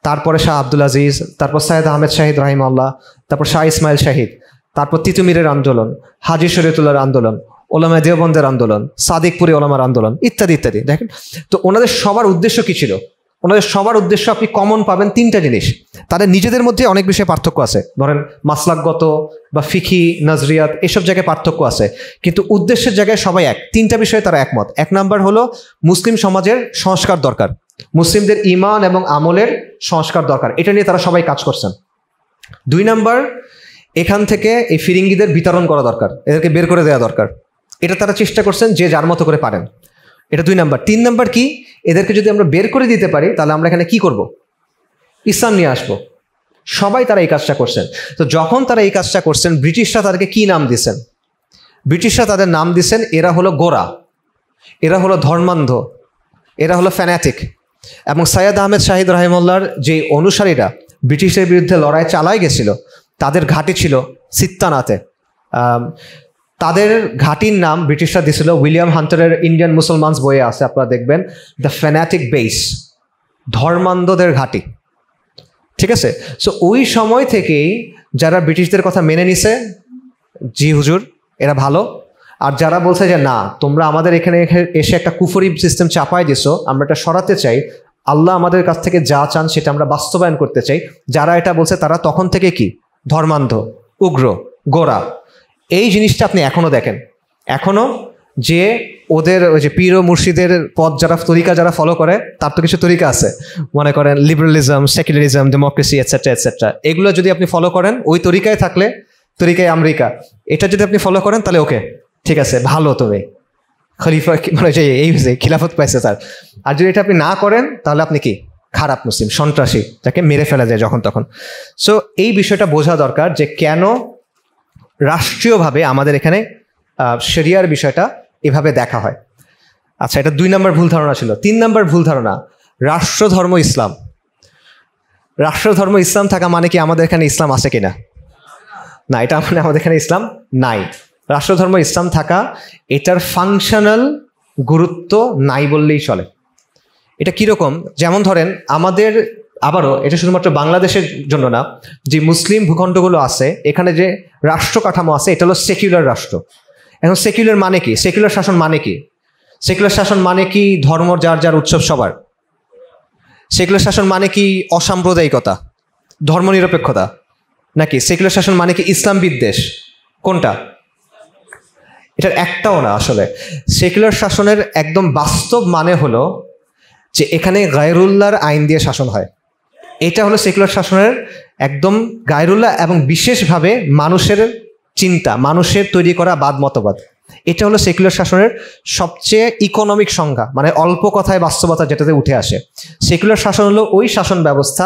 তারপরে শাহ আব্দুল আজিজ, তারপর সৈয়দ আহমেদ শাহিদ রাহিমাহুল্লাহ, তারপর শাহ ইসমাইল শাহিদ, তারপর তিতুমিরের আন্দোলন, হাজী শরীয়তুল্লাহর আন্দোলন, ওলামায়ে দেওবন্দের আন্দোলন, সাদিকপুরি ওলামার আন্দোলন, ইত্যাদি ইত্যাদি। দেখেন তো ওনাদের সবার উদ্দেশ্য কী ছিল? ওনাদের সবার উদ্দেশ্য আপনি কমন পাবেন তিনটা জিনিস। তাদের নিজেদের মধ্যে অনেক বিষয়ে পার্থক্য আছে, ধরেন মাসলাকগত বা ফিকি নজরিয়াত এসব জায়গায় পার্থক্য আছে, কিন্তু উদ্দেশ্যের জায়গায় সবাই এক। তিনটা বিষয়ে তারা একমত। এক নাম্বার হলো মুসলিম সমাজের সংস্কার দরকার, মুসলিমদের ঈমান এবং আমলের সংস্কার দরকার, এটা নিয়ে তারা সবাই কাজ করছেন। দুই নাম্বার, এখান থেকে এই ফিরিঙ্গিদের বিতরণ করা দরকার, এদেরকে বের করে দেওয়া দরকার, এটা তারা চেষ্টা করছেন যে যার মতো করে পারেন। এটা দুই নাম্বার। তিন নাম্বার কি, এদেরকে যদি আমরা বের করে দিতে পারি তাহলে আমরা এখানে কি করব? ইসলাম নিয়ে আসবো। সবাই তারা এই কাজটা করছেন। তো যখন তারা এই কাজটা করছেন, ব্রিটিশরা তাদেরকে কি নাম দিয়েছেন? ব্রিটিশরা তাদের নাম দিয়েছেন, এরা হলো গোরা, এরা হলো ধর্মান্ধ, এরা হলো ফ্যানাটিক। এবং সৈয়দ আহমেদ শাহিদ রাহিমাহুল্লাহর যে অনুসারীরা ব্রিটিশের বিরুদ্ধে লড়াই চালায় গেছিল, তাদের ঘাঁটি ছিল সিত্তানাতে। তাদের ঘাঁটির নাম ব্রিটিশরা দিয়েছিল, উইলিয়াম হান্টারের ইন্ডিয়ান মুসলমানস বইয়ে আছে, আপনারা দেখবেন, দ্য ফ্যানাটিক বেস, ধর্মান্ধদের ঘাঁটি। ঠিক আছে? সো ওই সময় থেকেই যারা ব্রিটিশদের কথা মেনে নিছে, জি হুজুর এরা ভালো, আর যারা বলছে যে না তোমরা আমাদের এখানে এসে একটা কুফরি সিস্টেম চাপাই দিছো, আমরা এটা সরাতে চাই, আল্লাহ আমাদের কাছ থেকে যা চান সেটা আমরা বাস্তবায়ন করতে চাই, যারা এটা বলছে তারা তখন থেকে কি ধর্মান্ধ, উগ্র, গোরা। এই জিনিসটা আপনি এখনো দেখেন, এখনো যে ওদের ওই যে পীর ও মুর্শিদের পথ যারা তরিকা যারা ফলো করে, তার তো কিছু তরিকা আছে, মনে করেন liberalism, secularism, democracy etcetera etcetera, এগুলো যদি আপনি ফলো করেন, ওই তরিকায় থাকলে, তরিকায় আমেরিকা, এটা যদি আপনি ফলো করেন তাহলে ওকে ঠিক আছে, ভালো, তবে খলিফা মানে যে এই খিলাফত পাইছে তার। আর যদি এটা আপনি না করেন তাহলে আপনি কি খারাপ মুসলিম, সন্ত্রাসী, যাকে মেরে ফেলা যায় যখন তখন। সো এই বিষয়টা বোঝা দরকার যে কেন রাষ্ট্রীয়ভাবে আমাদের এখানে শরিয়ার বিষয়টা এভাবে দেখা হয়। আচ্ছা, এটা 2 নম্বর ভুল ধারণা ছিল। 3 নম্বর ভুল ধারণা, রাষ্ট্রধর্ম ইসলাম। রাষ্ট্রধর্ম ইসলাম থাকা মানে কি আমাদের এখানে ইসলাম আছে কিনা? না, এটা মানে আমাদের এখানে ইসলাম নাই। রাষ্ট্রধর্ম ইসলাম থাকা, এটার ফাংশনাল গুরুত্ব নাই বললেই চলে। এটা কীরকম? যেমন ধরেন আমাদের, আবারও এটা শুধুমাত্র বাংলাদেশের জন্য না, যে মুসলিম ভূখণ্ডগুলো আছে এখানে যে রাষ্ট্র কাঠামো আছে, এটা হলো সেকুলার রাষ্ট্র। এখন সেকুলার মানে কি? সেকুলার শাসন মানে কি? সেকুলার শাসন মানে কি ধর্ম যার যার উৎসব সবার? সেকুলার শাসন মানে কি অসাম্প্রদায়িকতা, ধর্মনিরপেক্ষতা? নাকি সেকুলার শাসন মানে কি ইসলাম বিদ্বেষ? কোনটা? এটার একটাও না আসলে। সেকুলার শাসনের একদম বাস্তব মানে হলো যে এখানে গায়রুল্লাহর আইন দিয়ে শাসন হয়। এটা হলো সেকুলার শাসনের একদম গায়রুল্লাহ এবং বিশেষভাবে মানুষের চিন্তা, মানুষের তৈরি করা বাদ মতবাদ। এটা হলো সেকুলার শাসনের সবচেয়ে ইকোনমিক সংজ্ঞা, মানে অল্প কথায় বাস্তবতা যেটাতে উঠে আসে। সেকুলার শাসন হলো ওই শাসন ব্যবস্থা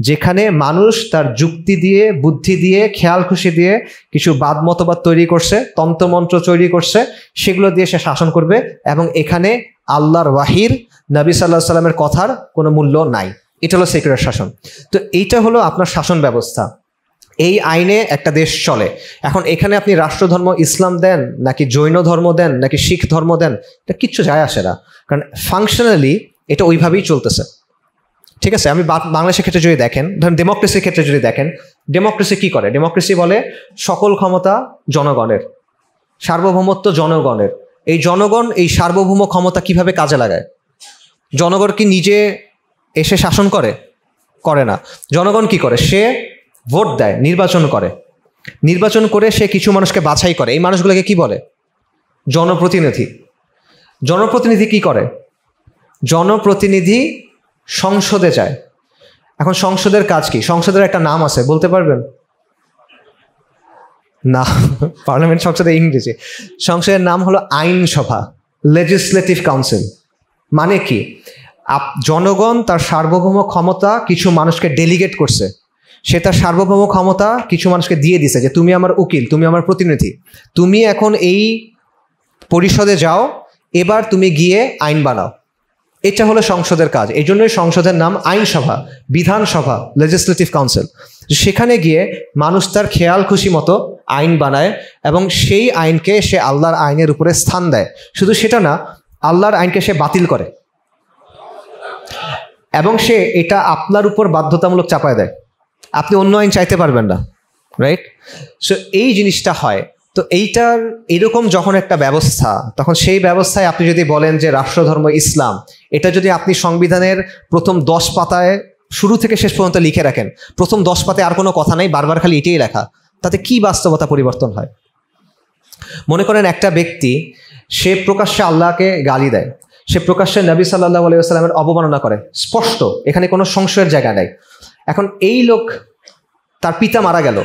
যেখানে মানুষ তার যুক্তি দিয়ে, বুদ্ধি দিয়ে, খেয়াল খুশি দিয়ে কিছু বাদ মতবাদ তৈরি করছে, তন্ত্রমন্ত্র তৈরি করছে, সেগুলো দিয়ে সে শাসন করবে, এবং এখানে আল্লাহর ওয়াহির, নবী সাল্লাল্লাহু আলাইহি সাল্লামের কথার কোনো মূল্য নাই। এটা হলো সেকুলার শাসন। তো এইটা হলো আপনার শাসন ব্যবস্থা। এই আইনে একটা দেশ চলে। এখন এখানে আপনি রাষ্ট্রধর্ম ইসলাম দেন নাকি জৈন ধর্ম দেন নাকি শিখ ধর্ম দেন, এটা কিচ্ছু যায় আসে না, কারণ ফাংশনালি এটা ওইভাবেই চলতেছে। ঠিক আছে, আমি বাংলাদেশের ক্ষেত্রে যদি দেখেন, ধরেন ডেমোক্রেসির ক্ষেত্রে যদি দেখেন, ডেমোক্রেসি কি করে? ডেমোক্রেসি বলে সকল ক্ষমতা জনগণের, সার্বভৌমত্ব জনগণের। এই জনগণ এই সার্বভৌম ক্ষমতা কিভাবে কাজে লাগায়? জনগণ কি নিজে এসে শাসন করে? করে না। জনগণ কি করে? সে ভোট দেয়, নির্বাচন করে, নির্বাচন করে সে কিছু মানুষকে বাছাই করে। এই মানুষগুলোকে কি বলে? জনপ্রতিনিধি। জনপ্রতিনিধি কি করে? জনপ্রতিনিধি সংসদে যায়। এখন সংসদের কাজ কি? সংসদের একটা নাম আছে, বলতে পারবেন? না, পার্লামেন্ট সংসদে ইংরেজি। সংসদের নাম হলো আইনসভা, লেজিসলেটিভ কাউন্সিল। মানে কি? জনগণ তার সার্বভৌম ক্ষমতা কিছু মানুষকে ডেলিগেট করছে, সে তার সার্বভৌম ক্ষমতা কিছু মানুষকে দিয়ে দিছে যে তুমি আমার উকিল, তুমি আমার প্রতিনিধি, তুমি এখন এই পরিষদে যাও, এবার তুমি গিয়ে আইন বানাও। এটা হলো সংসদের কাজ। এই জন্যই সংসদের নাম আইনসভা, বিধানসভা, লেজিসলেটিভ কাউন্সিল। সেখানে গিয়ে মানুষ তার খেয়াল খুশি মতো আইন বানায় এবং সেই আইনকে সে আল্লাহর আইনের উপরে স্থান দেয়। শুধু সেটা না, আল্লাহর আইনকে সে বাতিল করে এবং সে এটা আপনার উপর বাধ্যতামূলক চাপায় দেয়। আপনি অন্য আইন চাইতে পারবেন না, রাইট? সো এই জিনিসটা হয়। তো এইটার এরকম যখন একটা ব্যবস্থা, তখন সেই ব্যবস্থায় আপনি যদি বলেন যে রাষ্ট্রধর্ম ইসলাম, এটা যদি আপনি সংবিধানের প্রথম 10 পাতায় শুরু থেকে শেষ পর্যন্ত লিখে রাখেন, প্রথম 10 পাতায় আর কোনো কথা নেই, বারবার খালি এটাই লেখা, তাতে কি বাস্তবতা পরিবর্তন হয়? মনে করেন একটা ব্যক্তি, সে প্রকাশ্যে আল্লাহকে গালি দেয়, সে প্রকাশ্যে নবী সাল্লাল্লাহু আলাইহি ওয়াসাল্লামের অবমাননা করে, স্পষ্ট, এখানে কোনো সংশয়ের জায়গা নেই। এখন এই লোক, তার পিতা মারা গেল,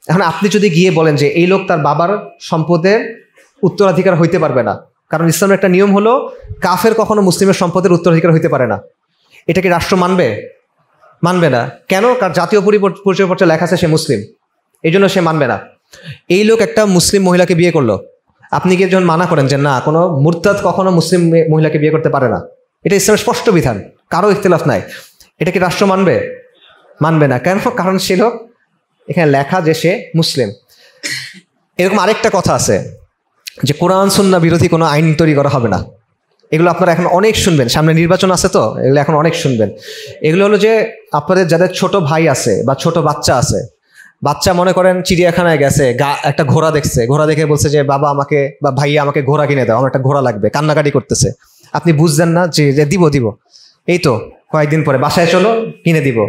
এখন আপনি যদি গিয়ে বলেন যে এই লোক তার বাবার সম্পদের উত্তরাধিকার হইতে পারবে না, কারণ ইসলামের একটা নিয়ম হলো কাফের কখনো মুসলিমের সম্পদের উত্তরাধিকার হইতে পারে না, এটা কি রাষ্ট্র মানবে? মানবে না। কেন? কারণ জাতীয় পরিচয়পত্রে লেখা আছে সে মুসলিম, এই জন্য সে মানবে না। এই লোক একটা মুসলিম মহিলাকে বিয়ে করলো, আপনি গিয়ে যখন মানা করেন যে না, কোনো মুরতাদ কখনো মুসলিম মহিলাকে বিয়ে করতে পারে না, এটা ইসলামের স্পষ্ট বিধান, কারো ইখতিলাফ নাই, এটা কি রাষ্ট্র মানবে? মানবে না। কেন? কারণ সে লোক, এখানে লেখা যে সে মুসলিম। এরকম আরেকটা কথা আছে যে কোরআন সুন্নাহ বিরোধী কোনো আইন তৈরি করা হবে না। এগুলো আপনারা এখন অনেক শুনবেন, সামনে নির্বাচন আছে, তো এগুলো এখন অনেক শুনবেন। এগুলো হলো যে আপনাদের যাদের ছোট ভাই আছে বা ছোট বাচ্চা আছে, বাচ্চা মনে করেন চিড়িয়াখানায় গেছে, একটা ঘোড়া দেখছে, ঘোড়া দেখে বলছে যে বাবা আমাকে বা ভাইয়া আমাকে ঘোড়া কিনে দাও, আমার একটা ঘোড়া লাগবে, কান্নাকাটি করতেছে। আপনি বুঝছেন না যে দিব দিব, এই তো কয়েকদিন পরে বাসায় চলো কিনে দিব।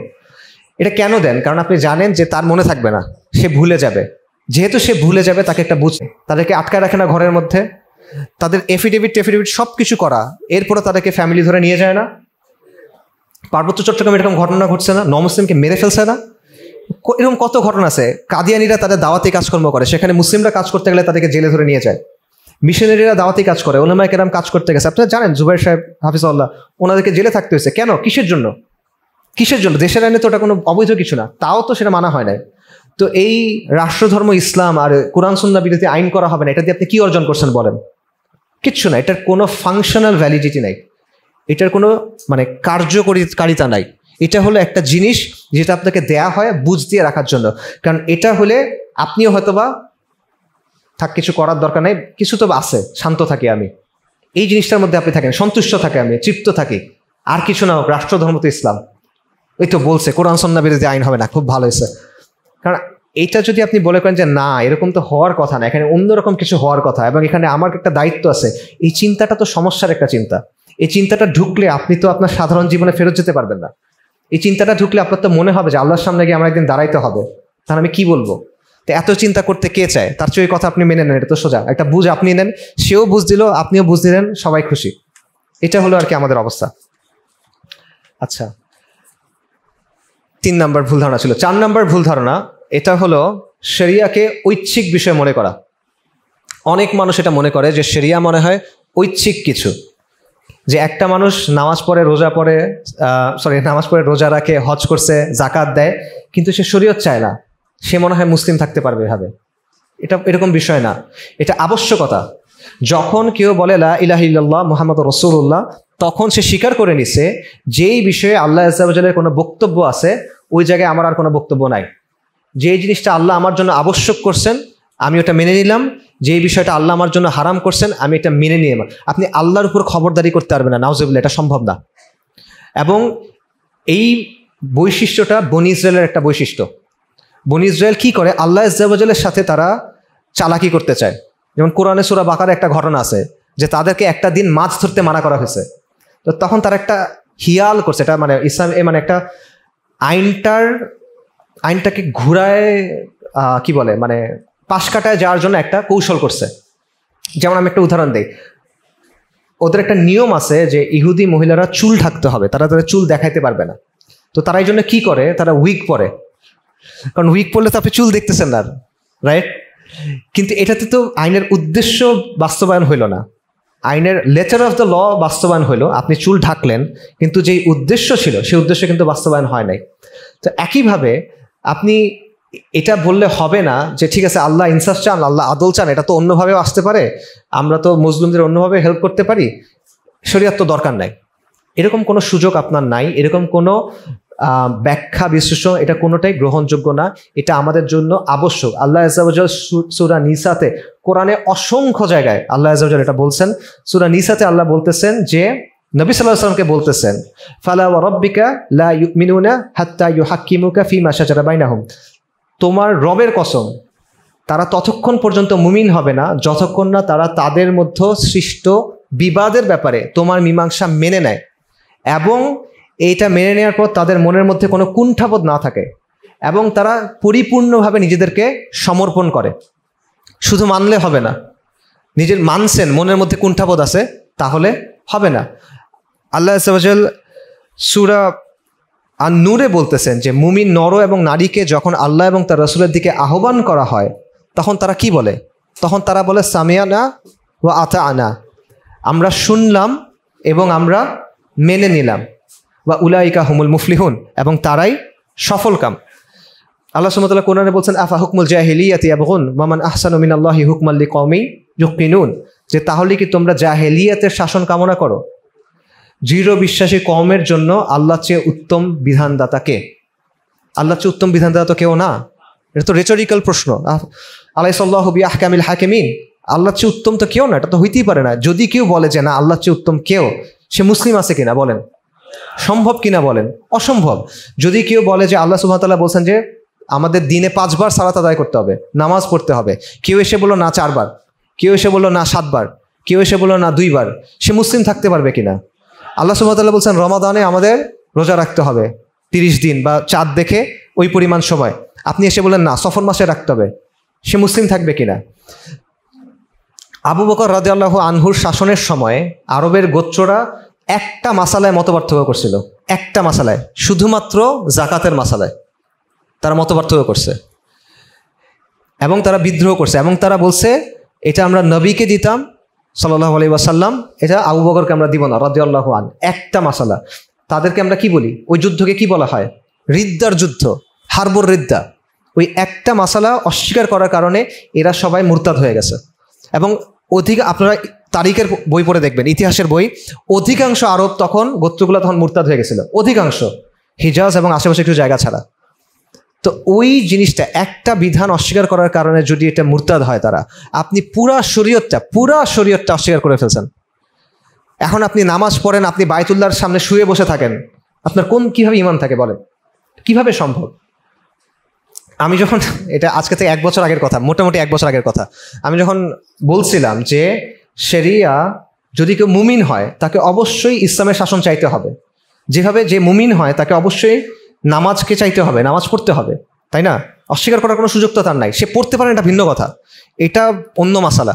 এটা কেন দেন? কারণ আপনি জানেন যে তার মনে থাকবে না, সে ভুলে যাবে। যেহেতু সে ভুলে যাবে, তাকে একটা তাদেরকে আটকায় রাখে না ঘরের মধ্যে, তাদের এফিডেভিট সব কিছু করা, এরপরে তাদেরকে ফ্যামিলি ধরে নিয়ে যায় না? পার্বত্য চট্টগ্রামে এরকম ঘটনা ঘটছে না? নমুসলিমকে মেরে ফেলছে না? এরকম কত ঘটনা আছে। কাদিয়ানিরা তাদের দাওয়াতি কাজকর্ম করে, সেখানে মুসলিমরা কাজ করতে গেলে তাদেরকে জেলে ধরে নিয়ে যায়। মিশনারিরা দাওয়াতি কাজ করে, ওলামায়ে কেরাম কাজ করতে গেছে, আপনারা জানেন জুবাইর সাহেব হাফিজাহুল্লাহ, ওনাদেরকে জেলে থাকতে হয়েছে। কেন? কিসের জন্য? কিসের জন্য? দেশের আইনে তো ওটা কোনো অবৈধ কিছু না, তাও তো সেটা মানা হয় নাই। তো এই রাষ্ট্রধর্ম ইসলাম আর কোরআন সুন্নাহ বিরোধী আইন করা হবে না, এটা দিয়ে আপনি কি অর্জন করছেন বলেন? কিচ্ছু না। এটার কোনো ফাংশনাল ভ্যালিডিটি নাই, এটার কোনো মানে কার্যকারিতা নাই। এটা হলো একটা জিনিস যেটা আপনাকে দেয়া হয় বুঝ দিয়ে রাখার জন্য। কারণ এটা হলে আপনিও হয়তোবা থাক, কিছু করার দরকার নাই, কিছু তো আছে, শান্ত থাকি আমি, এই জিনিসটার মধ্যে আপনি থাকেন, সন্তুষ্ট থাকে, আমি তৃপ্ত থাকি, আর কিছু না হোক, রাষ্ট্রধর্ম তো ইসলাম, ওই তো বলছে কোরআন সুন্নাহ বিরোধী আইন হবে না, খুব ভালো হয়েছে। কারণ এইটা যদি আপনি বলে করেন যে না, এরকম তো হওয়ার কথা না, এখানে অন্যরকম কিছু হওয়ার কথা, এবং এখানে আমার একটা দায়িত্ব আছে, এই চিন্তাটা তো সমস্যার একটা চিন্তা। এই চিন্তাটা ঢুকলে আপনি তো আপনার সাধারণ জীবনে ফেরত যেতে পারবেন না। এই চিন্তাটা ঢুকলে আপনার তো মনে হবে যে আল্লাহর সামনে গিয়ে আমার একদিন দাঁড়াইতে হবে, তাহলে আমি কি বলবো? তো এত চিন্তা করতে কে চায়? তার চেয়ে কথা আপনি মেনে নেন, এটা তো সোজা। একটা বুঝ আপনি নেন, সেও বুঝ দিল, আপনিও বুঝ দিলেন, সবাই খুশি। এটা হলো আর কি আমাদের অবস্থা। আচ্ছা, 3 নাম্বার ভুল ধারণা ছিল। 4 নাম্বার ভুল ধারণা, এটা হলো শরিয়াকে ঐচ্ছিক বিষয় মনে করা। অনেক মানুষ এটা মনে করে যে শরিয়া মনে হয় ঐচ্ছিক কিছু, যে একটা মানুষ নামাজ পড়ে রোজা রাখে, হজ করছে, জাকাত দেয়, কিন্তু সে শরীয়ত চায় না, সে মনে হয় মুসলিম থাকতে পারবে এভাবে। এটা এরকম বিষয় না, এটা আবশ্যকতা। যখন কেউ বলে লা ইলাহা ইল্লাল্লাহ মুহাম্মাদুর রাসূলুল্লাহ, তখন সে স্বীকার করে নিছে যেই বিষয়ে আল্লাহ আযজা ওয়া জাল্লার কোনো বক্তব্য আছে ওই জায়গায় আমার আর কোনো বক্তব্য নাই। যেই জিনিসটা আল্লাহ আমার জন্য আবশ্যক করছেন আমি ওটা মেনে নিলাম, যেই বিষয়টা আল্লাহ আমার জন্য হারাম করছেন আমি এটা মেনে নিলাম। আপনি আল্লাহর উপর খবরদারি করতে পারবেন না, নাউজুবিল্লাহ, এটা সম্ভব না। এবং এই বৈশিষ্ট্যটা বনি ইসরায়েলের একটা বৈশিষ্ট্য। বনি ইসরায়েল কি করে, আল্লাহ আযজা ওয়া জাল্লার সাথে তারা চালাকি করতে চায়। যেমন কোরআনে সূরা বাকারা একটা ঘটনা আছে যে তাদেরকে একটা দিন মাছ ধরতে মানা করা হয়েছে, তো তখন তারা একটা হিয়াল করছে, এটা মানে ইসলাম মানে একটা আইনটাকে ঘুরায় কি বলে মানে পাশ কাটায় যাওয়ার জন্য একটা কৌশল করছে। যেমন আমি একটা উদাহরণ দিই, ওদের একটা নিয়ম আছে যে ইহুদি মহিলারা চুল ঢাকতে হবে, তারা তাদের চুল দেখাইতে পারবে না। তো তারা এই জন্য কি করে, তারা উইগ পরে, কারণ উইগ পরলে তো আপনি চুল দেখতেছেন না, রাইট? কিন্তু এটাতে তো আইনের উদ্দেশ্য বাস্তবায়ন হইল না, আইনের লেটার অফ দ্য ল বাস্তবায়ন হইল, আপনি চুল ঢাকলেন, কিন্তু যেই উদ্দেশ্য ছিল সেই উদ্দেশ্য কিন্তু বাস্তবায়ন হয় নাই। তো একইভাবে আপনি এটা বললে হবে না যে ঠিক আছে আল্লাহ ইনসাফ চান, আল্লাহ আদল চান, এটা তো অন্যভাবেও আসতে পারে, আমরা তো মুসলিমদের অন্যভাবে হেল্প করতে পারি, শরিয়ত তো দরকার নাই। এরকম কোনো সুযোগ আপনার নাই, এরকম কোনো ব্যাখ্যা বিশ্লেষণ এটা কোনোটাই গ্রহণযোগ্য না, এটা আমাদের জন্য আবশ্যক। আল্লাহ আযজা ওয়া জাল সূরা নিসাতে, কোরআনে অসংখ্য জায়গায় আল্লাহ আযজা ওয়া জাল এটা বলছেন। সূরা নিসাতে আল্লাহ বলতেছেন যে নবী সাল্লাল্লাহু আলাইহি ওয়াসাল্লামকে বলতেছেন, ফালা ওয়া রাব্বিকা লা ইউমিনুনা হাত্তা ইউহাক্কিমুকা ফীমা শাজারা বাইনাহুম, তোমার রবের কসম, তারা ততক্ষণ পর্যন্ত মুমিন হবে না যতক্ষণ না তারা তাদের মধ্যে সৃষ্ট বিবাদের ব্যাপারে তোমার মীমাংসা মেনে নেয়, এবং এইটা মেনে নেওয়ার পর তাদের মনের মধ্যে কোনো কুণ্ঠাবোধ না থাকে, এবং তারা পরিপূর্ণভাবে নিজেদেরকে সমর্পণ করে। শুধু মানলে হবে না, নিজের মানছেন, মনের মধ্যে কুণ্ঠাবোধ আছে, তাহলে হবে না। আল্লাহ আযজা ওয়া জাল সূরা আন-নূরে বলতেছেন যে মুমিন নর এবং নারীকে যখন আল্লাহ এবং তার রাসূলের দিকে আহ্বান করা হয় তখন তারা কি বলে, তখন তারা বলে সামিয়ানা ওয়া আতাআনা, আমরা শুনলাম এবং আমরা মেনে নিলাম, ওয়া উলাইকা হুমুল মুফলিহুন, এবং তারাই সফলকাম। আল্লাহ সুবহানাহু ওয়া তাআলা কোরআনে বলছেন আফা হুকমুল জাহিলিয়াতি ইয়াবগুন ওয়া মান আহসানু মিনাল্লাহি হুকমান লিকওমি ইউকিনুন, যে তাহলে কি তোমরা জাহেলিয়াতের শাসন কামনা করো? দৃঢ় বিশ্বাসী কওমের জন্য আল্লাহ চেয়ে উত্তম বিধানদাতা কে? আল্লাহ চেয়ে উত্তম বিধানদাতা তো কেউ না। এটা তো রেটরিক্যাল প্রশ্ন। আলাইসাল্লাহু বিআহকামিল হাকিমিন, আল্লাহ চেয়ে উত্তম তো কেউ না, এটা তো হইতেই পারে না। যদি কেউ বলে যে না আল্লাহ চেয়ে উত্তম কেউ, সে মুসলিম আছে কিনা বলেন? সম্ভব কিনা বলেন? অসম্ভব। যদি কেউ বলে যে আল্লাহ সুবহানাহু ওয়া তাআলা বলছেন যে আমাদের দিনে 5 বার সালাত আদায় করতে হবে, নামাজ পড়তে হবে, কেউ এসে বললো না 4 বার, কেউ এসে বললো না 7 বার, কেউ এসে বললো না 2 বার, সে মুসলিম থাকতে পারবে কিনা? আল্লাহ সুবহানাহু ওয়া তাআলা বলছেন রমাদানে আমাদের রোজা রাখতে হবে 30 দিন বা চাঁদ দেখে ওই পরিমাণ সময়, আপনি এসে বলেন না সফর মাসে রাখতে হবে, সে মুসলিম থাকবে কিনা? আবু বকর রাদিয়াল্লাহু আনহুর শাসনের সময় আরবের গোত্ররা একটা মাসালায় মতপার্থক্য করছিল, একটা মাসালায়, শুধুমাত্র জাকাতের মাসালায় তারা মতপার্থক্য করছে, এবং তারা বিদ্রোহ করছে, এবং তারা বলছে এটা আমরা নবীকে দিতাম সাল্লাল্লাহু আলাইহি ওয়াসাল্লাম, এটা আবু বকরকে আমরা দিব না রাদিয়াল্লাহু আন। একটা মাসালা, তাদেরকে আমরা কি বলি? ওই যুদ্ধকে কি বলা হয়? রিদ্দার যুদ্ধ, হারবুর রিদ্দা। ওই একটা মাসালা অস্বীকার করার কারণে এরা সবাই মুরতাদ হয়ে গেছে। এবং আপনারা তারিখের বই পড়ে দেখবেন, ইতিহাসের বই, অধিকাংশ আরব তখন গোত্রগুলো তখন মুরতাদ হয়ে গেছিল, অধিকাংশ, হিজাজ এবং আশেপাশে কিছু জায়গা ছাড়া। তো ওই জিনিসটা, একটা বিধান অস্বীকার করার কারণে যদি এটা মুরতাদ হয় তারা, আপনি পুরা শরীয়তটা অস্বীকার করে ফেলছেন। এখন আপনি নামাজ পড়েন, আপনি বায়তুল্লাহর সামনে শুয়ে বসে থাকেন, আপনার কিভাবে ঈমান থাকে বলেন? কিভাবে সম্ভব? আমি যখন, এটা আজকে থেকে 1 বছর আগের কথা, মোটামুটি 1 বছর আগের কথা, আমি যখন বলছিলাম যে শরিয়া যদি কেউ মুমিন হয় তাকে অবশ্যই ইসলামের শাসন চাইতে হবে, যেভাবে যে মুমিন হয় তাকে অবশ্যই নামাজকে চাইতে হবে, নামাজ পড়তে হবে, তাই না? অস্বীকার করার কোনো সুযোগ তো তার নাই। সে পড়তে পারে, এটা ভিন্ন কথা, এটা অন্য মাসালা,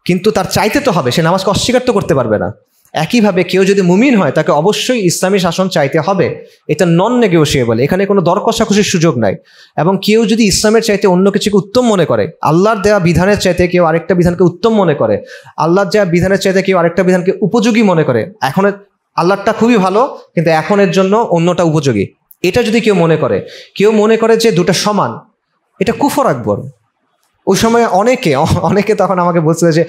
কিন্তু তার চাইতে তো হবে, সে নামাজকে অস্বীকার তো করতে পারবে না। একইভাবে কেউ যদি মুমিন হয় তাকে অবশ্যই ইসলামী শাসন চাইতে হবে, এটা নন নেগোশিয়েবল, এখানে কোনো দর কষাকষির সুযোগ নাই। এবং কেউ যদি ইসলামের চাইতে অন্য কিছুকে উত্তম মনে করে, আল্লাহর দেওয়া বিধানের চাইতে কেউ আরেকটা বিধানকে উত্তম মনে করে, আল্লাহর দেওয়া বিধানের চাইতে কেউ আরেকটা বিধানকে উপযোগী মনে করে, এখন আল্লাহরটা খুবই ভালো কিন্তু এখনের জন্য অন্যটা উপযোগী, এটা যদি কেউ মনে করে যে দুটো সমান, এটা কুফর আকবর। ওই সময় অনেকে তখন আমাকে বলছিল যে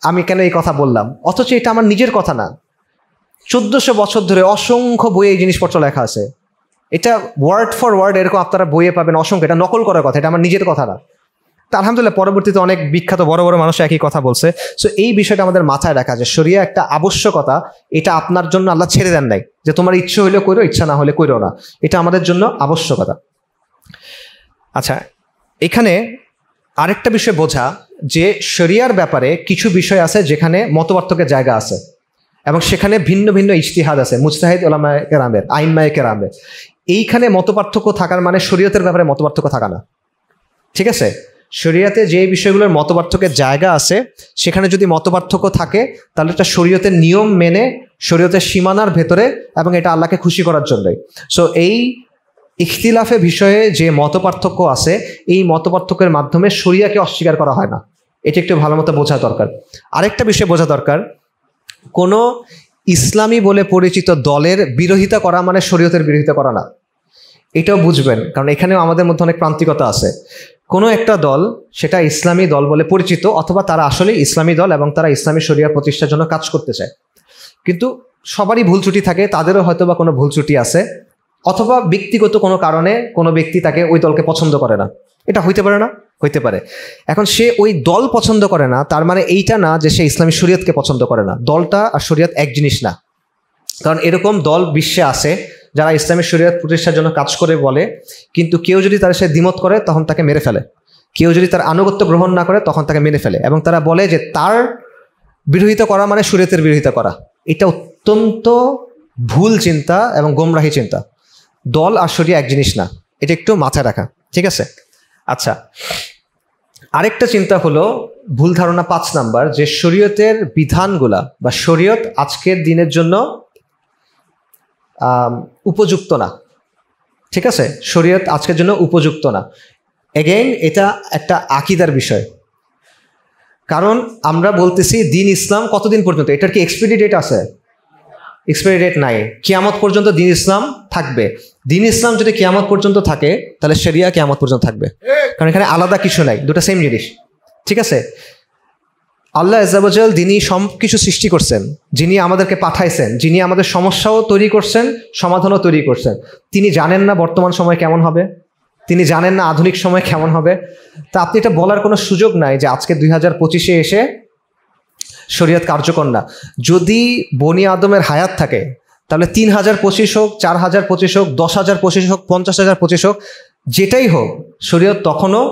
আমি কেন এই কথা বললাম, অথচ এটা আমার নিজের কথা না। 1400 বছর ধরে অসংখ্য বইয়ে এই জিনিসপত্র লেখা আছে, এটা ওয়ার্ড ফর ওয়ার্ড এরকম আপনারা বইয়ে পাবেন অসংখ্য, এটা নকল করার কথা, এটা আমার নিজের কথা না। তা আলহামদুলিল্লাহ পরবর্তীতে অনেক বিখ্যাত বড় বড় মানুষ একই কথা বলছে। সো এই বিষয়টা আমাদের মাথায় রাখা, যে শরিয়া একটা আবশ্যকতা, এটা আপনার জন্য আল্লাহ ছেড়ে দেন নাই যে তোমার ইচ্ছে হইলে কইরো, ইচ্ছা না হলে কইরো না, এটা আমাদের জন্য আবশ্যকতা। আচ্ছা, এখানে আরেকটা বিষয় বোঝা যে শরিয়ার ব্যাপারে কিছু বিষয় আছে যেখানে মতপার্থক্যের জায়গা আছে এবং সেখানে ভিন্ন ভিন্ন ইজতিহাদ আছে, মুজতাহিদ উলামায়ে কেরামের, আইম্মায়ে কেরামের। এইখানে মতপার্থক্য থাকার মানে শরীয়তের ব্যাপারে মতপার্থক্য থাকা না, ঠিক আছে? শরিয়াতে যে বিষয়গুলোর মতপার্থক্যের জায়গা আছে সেখানে যদি মতপার্থক্য থাকে তাহলে এটা শরীয়তের নিয়ম মেনে, শরীয়তের সীমানার ভেতরে, এবং এটা আল্লাহকে খুশি করার জন্যই। সো এই ইখতিলাফে বিষয়ে যে মতপার্থক্য আছে, এই মতপার্থক্যের মাধ্যমে শরিয়াকে অস্বীকার করা হয় না, এটা একটু ভালো মতো বোঝা দরকার। আরেকটা বিষয় বোঝা দরকার, কোনো ইসলামী বলে পরিচিত দলের বিরোধিতা করা মানে শরীয়তের বিরোধিতা করা না, এটাও বুঝবেন, কারণ এখানেও আমাদের মধ্যে অনেক প্রান্তিকতা আছে। কোনো একটা দল, সেটা ইসলামী দল বলে পরিচিত, অথবা তারা আসলে ইসলামী দল এবং তারা ইসলামী শরিয়া প্রতিষ্ঠার জন্য কাজ করতে চায়, কিন্তু সবারই ভুল ত্রুটি থাকে, তাদেরও হয়তো বা কোনো ভুল ত্রুটি আছে, অথবা ব্যক্তিগত কোনো কারণে কোনো ব্যক্তি তাকে ওই দলকে পছন্দ করে না, এটা হইতে পারে না, হইতে পারে। এখন সে ওই দল পছন্দ করে না, তার মানে এইটা না যে সে ইসলামী শরিয়তকে পছন্দ করে না। দলটা আর শরিয়ত এক জিনিস না, কারণ এরকম দল বিশ্বে আছে যারা ইসলামী শরিয়ত প্রতিষ্ঠার জন্য কাজ করে বলে, কিন্তু কেউ যদি তার সাথে দ্বিমত করে তখন তাকে মেরে ফেলে, কেউ যদি তার আনুগত্য গ্রহণ না করে তখন তাকে মেরে ফেলে, এবং তারা বলে যে তার বিরোধিতা করা মানে শরিয়তের বিরোধিতা করা। এটা অত্যন্ত ভুল চিন্তা এবং গোমরাহী চিন্তা। দল আর শরিয়া এক জিনিস না, এটা একটু মাথায় রাখা, ঠিক আছে? আচ্ছা, আরেকটা চিন্তা হলো ভুল ধারণা 5 নাম্বার, যে শরীয়তের বিধানগুলা বা শরীয়ত আজকের দিনের জন্য উপযুক্ত না, ঠিক আছে? শরীয়ত আজকের জন্য উপযুক্ত না। এগেইন এটা একটা আকীদার বিষয়, কারণ আমরা বলতেছি দিন ইসলাম কতদিন পর্যন্ত, এটার কি এক্সপায়ারি ডেট আছে? এক্সপায়ারি ডেট নাই, কিয়ামত পর্যন্ত দিন ইসলাম থাকবে। দিন ইসলাম যদি কিয়ামত পর্যন্ত থাকে তাহলে শরিয়া কিয়ামত পর্যন্ত থাকবে, কারণ এখানে আলাদা কিছু নাই, দুটো সেম জিনিস, ঠিক আছে? আল্লাহ আজ্জা ওয়া জাল যিনি সব কিছু সৃষ্টি করছেন, যিনি আমাদেরকে পাঠাইছেন, যিনি আমাদের সমস্যাও তৈরি করছেন, সমাধানও তৈরি করছেন, তিনি জানেন না বর্তমান সময় কেমন হবে, তিনি জানেন না আধুনিক সময় কেমন হবে। তা আপনি এটা বলার কোনো সুযোগ নাই যে আজকে 2025-এ এসে শরিয়ত কার্যকর না। যদি বনি আদমের হায়াত থাকে তাহলে 3025 হোক, 4025 হোক, 10,025 হোক, 50,025 হোক, যেটাই হোক শরিয়ত তখনও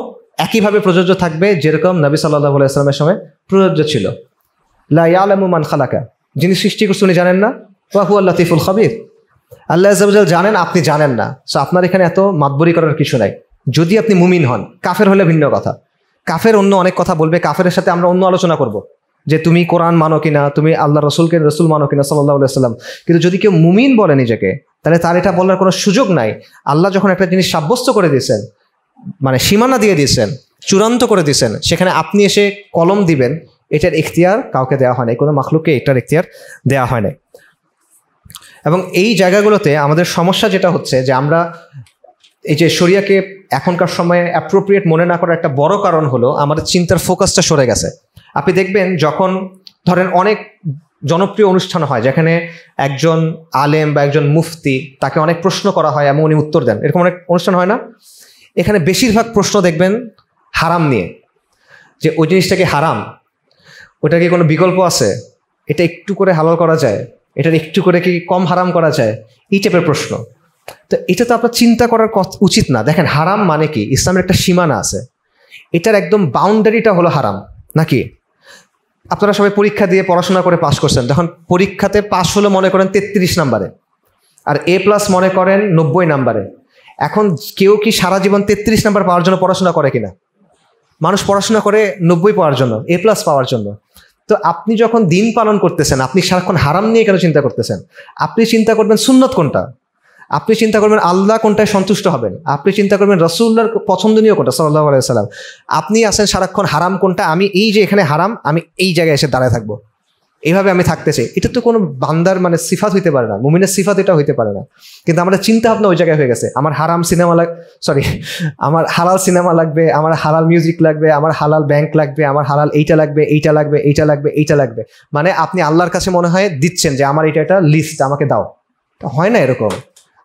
একইভাবে প্রযোজ্য থাকবে যেরকম নবী সাল্লাল্লাহু আলাইহি ওয়াসাল্লামের সময় প্রযোজ্য ছিল। লা ইয়ালামু মান খালাকা, যিনি সৃষ্টি করছেন উনি জানেন না, ওয়া হুয়াল লাতীফুল খাবীর, আল্লাহ আজ্জা ওয়া জাল জানেন, আপনি জানেন না। সো আপনার এখানে এত মাতবরি করার কিছু নাই, যদি আপনি মুমিন হন। কাফের হলে ভিন্ন কথা, কাফের অন্য অনেক কথা বলবে, কাফেরের সাথে আমরা অন্য আলোচনা করব যে তুমি কোরআন মানো কিনা, তুমি আল্লাহ রসুলকে রসুল মানো কিনা সাল্লাল্লাহু আলাইহি ওয়াসাল্লাম। কিন্তু যদি কেউ মুমিন বলে নিজেকে, তাহলে তার এটা বলার কোনো সুযোগ নাই। আল্লাহ যখন একটা জিনিস সাব্যস্ত করে দিয়েছেন, মানে সীমানা দিয়ে দিয়েছেন, চূড়ান্ত করে দিয়েছেন, সেখানে আপনি এসে কলম দিবেন, এটার ইখতিয়ার কাউকে দেওয়া হয় নাই, কোনো মাখলুককে এটার ইখতিয়ার দেওয়া হয় নাই। এবং এই জায়গাগুলোতে আমাদের সমস্যা যেটা হচ্ছে যে আমরা এই যে শরিয়াকে এখনকার সময়ে অ্যাপ্রোপ্রিয়েট মনে না করার একটা বড় কারণ হলো আমাদের চিন্তার ফোকাসটা সরে গেছে। আপনি দেখবেন যখন ধরেন অনেক জনপ্রিয় অনুষ্ঠান হয় যেখানে একজন আলেম বা একজন মুফতি, তাকে অনেক প্রশ্ন করা হয় এবং উনি উত্তর দেন, এরকম অনেক অনুষ্ঠান হয় না? এখানে বেশিরভাগ প্রশ্ন দেখবেন হারাম নিয়ে, যে ওই জিনিসটাকে হারাম, ওটা কি কোনো বিকল্প আছে, এটা একটু করে হালাল করা যায়, এটার একটু করে কি কম হারাম করা যায়, এই টাইপের প্রশ্ন। তো এটা তো আপনার চিন্তা করার উচিত না। দেখেন হারাম মানে কি, ইসলামের একটা সীমানা আছে, এটার একদম বাউন্ডারিটা হলো হারাম, নাকি? আপনারা সবাই পরীক্ষা দিয়ে পড়াশোনা করে পাশ করছেন, যখন পরীক্ষাতে পাশ হলো মনে করেন 33 নাম্বারে, আর A+ মনে করেন 90 নাম্বারে। এখন কেউ কি সারা জীবন 33 নাম্বার পাওয়ার জন্য পড়াশোনা করে কিনা? মানুষ পড়াশোনা করে 90 পাওয়ার জন্য, A+ পাওয়ার জন্য। তো আপনি যখন দিন পালন করতেছেন, আপনি সারাক্ষণ হারাম নিয়ে কেন চিন্তা করতেছেন? আপনি চিন্তা করবেন সুন্নত কোনটা, আপনি চিন্তা করবেন আল্লাহ কোনটায় সন্তুষ্ট হবেন, আপনি চিন্তা করবেন রাসূলুল্লাহর পছন্দনীয় কোনটা সাল্লাল্লাহু আলাইহি ওয়াসাল্লাম। আপনি আছেন সারাক্ষণ হারাম কোনটা, আমি এই যে এখানে হারাম, আমি এই জায়গায় এসে দাঁড়ায় থাকবো, এইভাবে আমি থাকতে চাই। এটা তো কোনো বান্দার মানে সিফাত হইতে পারে না, মুমিনের সিফাত এটা হইতে পারে না। কিন্তু আমাদের চিন্তা ভাবনা ওই জায়গায় হয়ে গেছে, আমার হারাম সিনেমা আমার হালাল সিনেমা লাগবে, আমার হালাল মিউজিক লাগবে, আমার হালাল ব্যাংক লাগবে, আমার হালাল এইটা লাগবে, এইটা লাগবে, এইটা লাগবে, এইটা লাগবে। মানে আপনি আল্লাহর কাছে মনে হয় দিচ্ছেন যে আমার এটা একটা লিস্ট, আমাকে দাও। হয় না এরকম।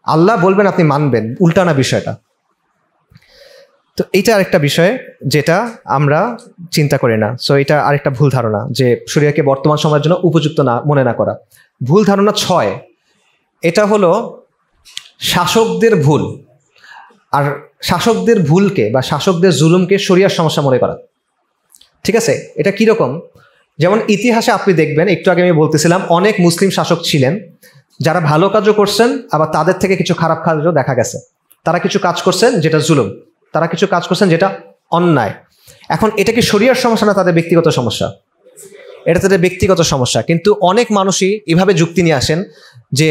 আল্লাহ বলবেন, আপনি মানবেন, উল্টা না বিষয়টা। তো এইটা আরেকটা বিষয় যেটা আমরা চিন্তা করি না। সো এটা আরেকটা ভুল ধারণা যে শরিয়াকে বর্তমান সময়ের জন্য উপযুক্ত না মনে না করা। ভুল ধারণা 6, এটা হলো শাসকদের ভুল। আর শাসকদের ভুলকে বা শাসকদের জুলুমকে শরিয়ার সমস্যা মনে করা। ঠিক আছে, এটা কীরকম? যেমন ইতিহাসে আপনি দেখবেন, একটু আগে আমি বলতেছিলাম, অনেক মুসলিম শাসক ছিলেন যারা ভালো কাজও করছেন, আবার তাদের থেকে কিছু খারাপ কাজও দেখা গেছে। তারা কিছু কাজ করছেন যেটা জুলুম, তারা কিছু কাজ করছেন যেটা অন্যায়। এখন এটা কি শরিয়ার সমস্যা না তাদের ব্যক্তিগত সমস্যা? এটা তাদের ব্যক্তিগত সমস্যা। কিন্তু অনেক মানুষই এভাবে যুক্তি নিয়ে আসেন যে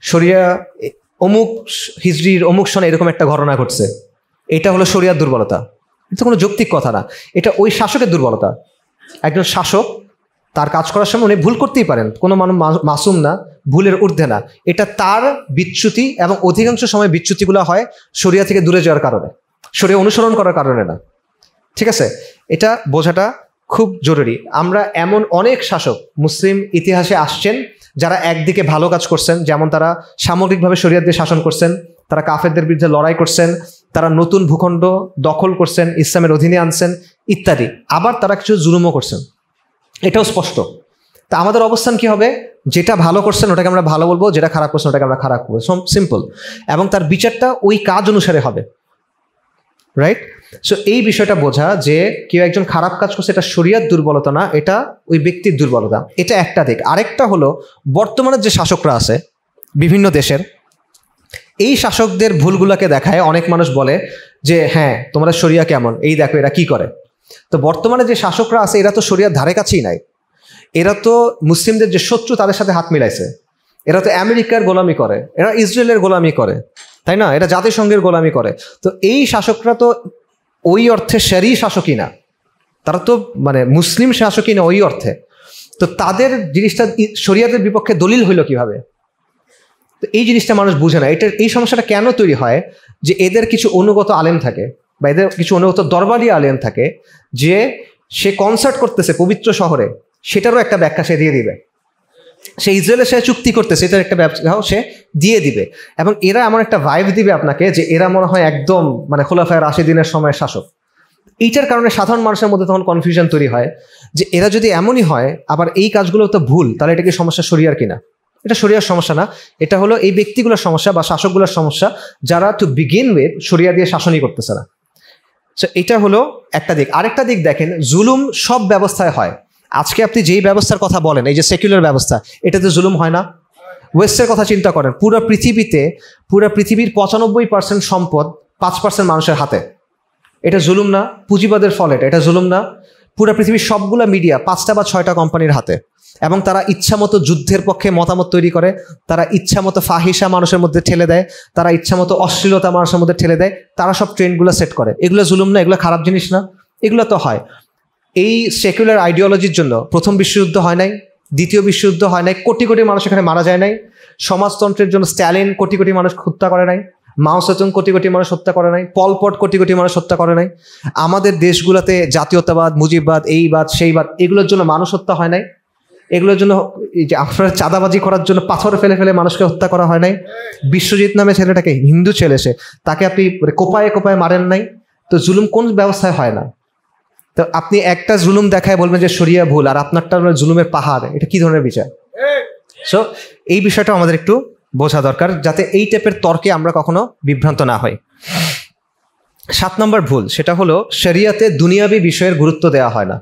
শরিয়া অমুক হিজরির অমুক সনে এরকম একটা ঘটনা ঘটছে, এটা হলো শরিয়ার দুর্বলতা। এটা কোনো যৌক্তিক কথা না, এটা ওই শাসকের দুর্বলতা। একজন শাসক তার কাজ করার সময় উনি ভুল করতেই পারেন, কোনো মানুষ মাসুম না, ভুলের ঊর্ধ্বে না। এটা তার বিচ্যুতি, এবং অধিকাংশ সময় বিচ্যুতিগুলো হয় শরিয়া থেকে দূরে যাওয়ার কারণে, শরিয়া অনুসরণ করার কারণে না। ঠিক আছে, এটা বোঝাটা খুব জরুরি। আমরা এমন অনেক শাসক মুসলিম ইতিহাসে আসছেন যারা একদিকে ভালো কাজ করছেন, যেমন তারা সামগ্রিকভাবে শরিয়াত দিয়ে শাসন করছেন, তারা কাফেরদের বিরুদ্ধে লড়াই করছেন, তারা নতুন ভূখণ্ড দখল করছেন, ইসলামের অধীনে আনছেন ইত্যাদি। আবার তারা কিছু জুলুমও করছেন, এটাও স্পষ্ট। তা আমাদের অবস্থান কি হবে? যেটা ভালো করছেন ওটাকে আমরা ভালো বলবো, যেটা খারাপ করছেন ওটাকে আমরা খারাপ বলবো, সিম্পল। এবং তার বিচারটা ওই কাজ অনুসারে হবে, রাইট? সো এই বিষয়টা বোঝা যে কেউ একজন খারাপ কাজ করছে, এটা শরিয়ার দুর্বলতা না, এটা ওই ব্যক্তির দুর্বলতা। এটা একটা দিক। আরেকটা হলো বর্তমানে যে শাসকরা আছে বিভিন্ন দেশের, এই শাসকদের ভুলগুলোকে দেখায় অনেক মানুষ বলে যে হ্যাঁ তোমরা শরিয়া কেমন, এই দেখো এরা কি করে। তো বর্তমানে যে শাসকরা আছে এরা তো শরিয়ার ধারে কাছেই নাই, এরা তো মুসলিমদের যে শত্রু তাদের সাথে হাত মিলাইছে, এরা তো আমেরিকার গোলামি করে, এরা ইসরায়েলের গোলামি করে, তাই না? এরা জাতিসংঘের গোলামি করে। তো এই শাসকরা তো ওই অর্থে শরী শাসকই না, তারা তো মানে মুসলিম শাসকই না ওই অর্থে। তো তাদের জিনিসটা শরিয়াতের বিপক্ষে দলিল হইল কিভাবে? তো এই জিনিসটা মানুষ বুঝে না। এই সমস্যাটা কেন তৈরি হয়? যে এদের কিছু অনুগত আলেম থাকে, বা এদের কিছু অনুগত দরবারি আলেম থাকে, যে সে কনসার্ট করতেছে পবিত্র শহরে, সেটারও একটা ব্যাখ্যা সে দিয়ে দিবে। সে ইসরায়েলের সাথে চুক্তি করতেছে, এটার একটা ব্যাখ্যাও সে দিয়ে দিবে। এবং এরা এমন একটা ভাইব দিবে আপনাকে যে এরা মনে হয় একদম মানে খোলাফায়ে রাশিদিনের সময়ের শাসক। এইটার কারণে সাধারণ মানুষের মধ্যে তখন কনফিউশন তৈরি হয় যে এরা যদি এমনই হয়, আবার এই কাজগুলো তো ভুল, তাহলে এটা কি সমস্যা শরিয়ার কিনা? এটা শরিয়ার সমস্যা না, এটা হলো এই ব্যক্তিগুলোর সমস্যা বা শাসকগুলোর সমস্যা, যারা টু বিগিন উইথ শরিয়া দিয়ে শাসনই করতেছে না। সো এটা হলো একটা দিক। আরেকটা দিক দেখেন, জুলুম সব ব্যবস্থায় হয়। আজকে আপনি যেই ব্যবস্থার কথা বলেন, এই যে সেকুলার ব্যবস্থা, এটাতে জুলুম হয় না? ওয়েস্টের কথা চিন্তা করেন, পুরো পৃথিবীর 95% সম্পদ 5% মানুষের হাতে, এটা জুলুম না? পুঁজিবাদের ফল এটা জুলুম না? পুরো পৃথিবীর সবগুলা মিডিয়া 5টা বা 6টা কোম্পানির হাতে, এবং তারা ইচ্ছামতো যুদ্ধের পক্ষে মতামত তৈরি করে, তারা ইচ্ছামতো ফাহিশা মানুষের মধ্যে ঠেলে দেয়, তারা ইচ্ছামতো অশ্লীলতা মানুষের মধ্যে ঠেলে দেয়, তারা সব ট্রেন্ডগুলো সেট করে। এগুলো জুলুম না? এগুলো খারাপ জিনিস না? এগুলো তো হয়। এই সেকুলার আইডিওলজির জন্য প্রথম বিশ্বযুদ্ধ হয় নাই, দ্বিতীয় বিশ্বযুদ্ধ হয় নাই, কোটি কোটি মানুষ এখানে মারা যায় নাই। সমাজতন্ত্রের জন্য স্ট্যালিন কোটি কোটি মানুষ হত্যা করে নাই, মাও সেতুং কোটি কোটি মানুষ হত্যা করে নাই, পলপট কোটি কোটি মানুষ হত্যা করে নাই। আমাদের দেশগুলোতে জাতীয়তাবাদ, মুজিববাদ, এইবাদ সেইবাদ, এগুলোর জন্য মানুষ হত্যা হয় নাই। এগুলোর জন্য এই যে আপনারা চাঁদাবাজি করার জন্য পাথর ফেলে ফেলে মানুষকে হত্যা করা হয় নাই। বিশ্বজিৎ নামে ছেলেটাকে, হিন্দু ছেলে সে, তাকে আপনি কোপায়ে কোপায়ে মারেন নাই। তো জুলুম কোন ব্যবস্থায় হয় না? তো আপনি একটা জুলুম দেখায় বলবেন যে শরিয়া ভুল, আর আপনারটা জুলুমের পাহাড়, এটা কি ধরনের বিচার? সো এই বিষয়টা আমাদের একটু বোঝা দরকার, যাতে এই টাইপের তর্কে আমরা কখনো বিভ্রান্ত না হই। 7 নম্বর ভুল, সেটা হলো শরিয়াতে দুনিয়াবি বিষয়ের গুরুত্ব দেওয়া হয় না।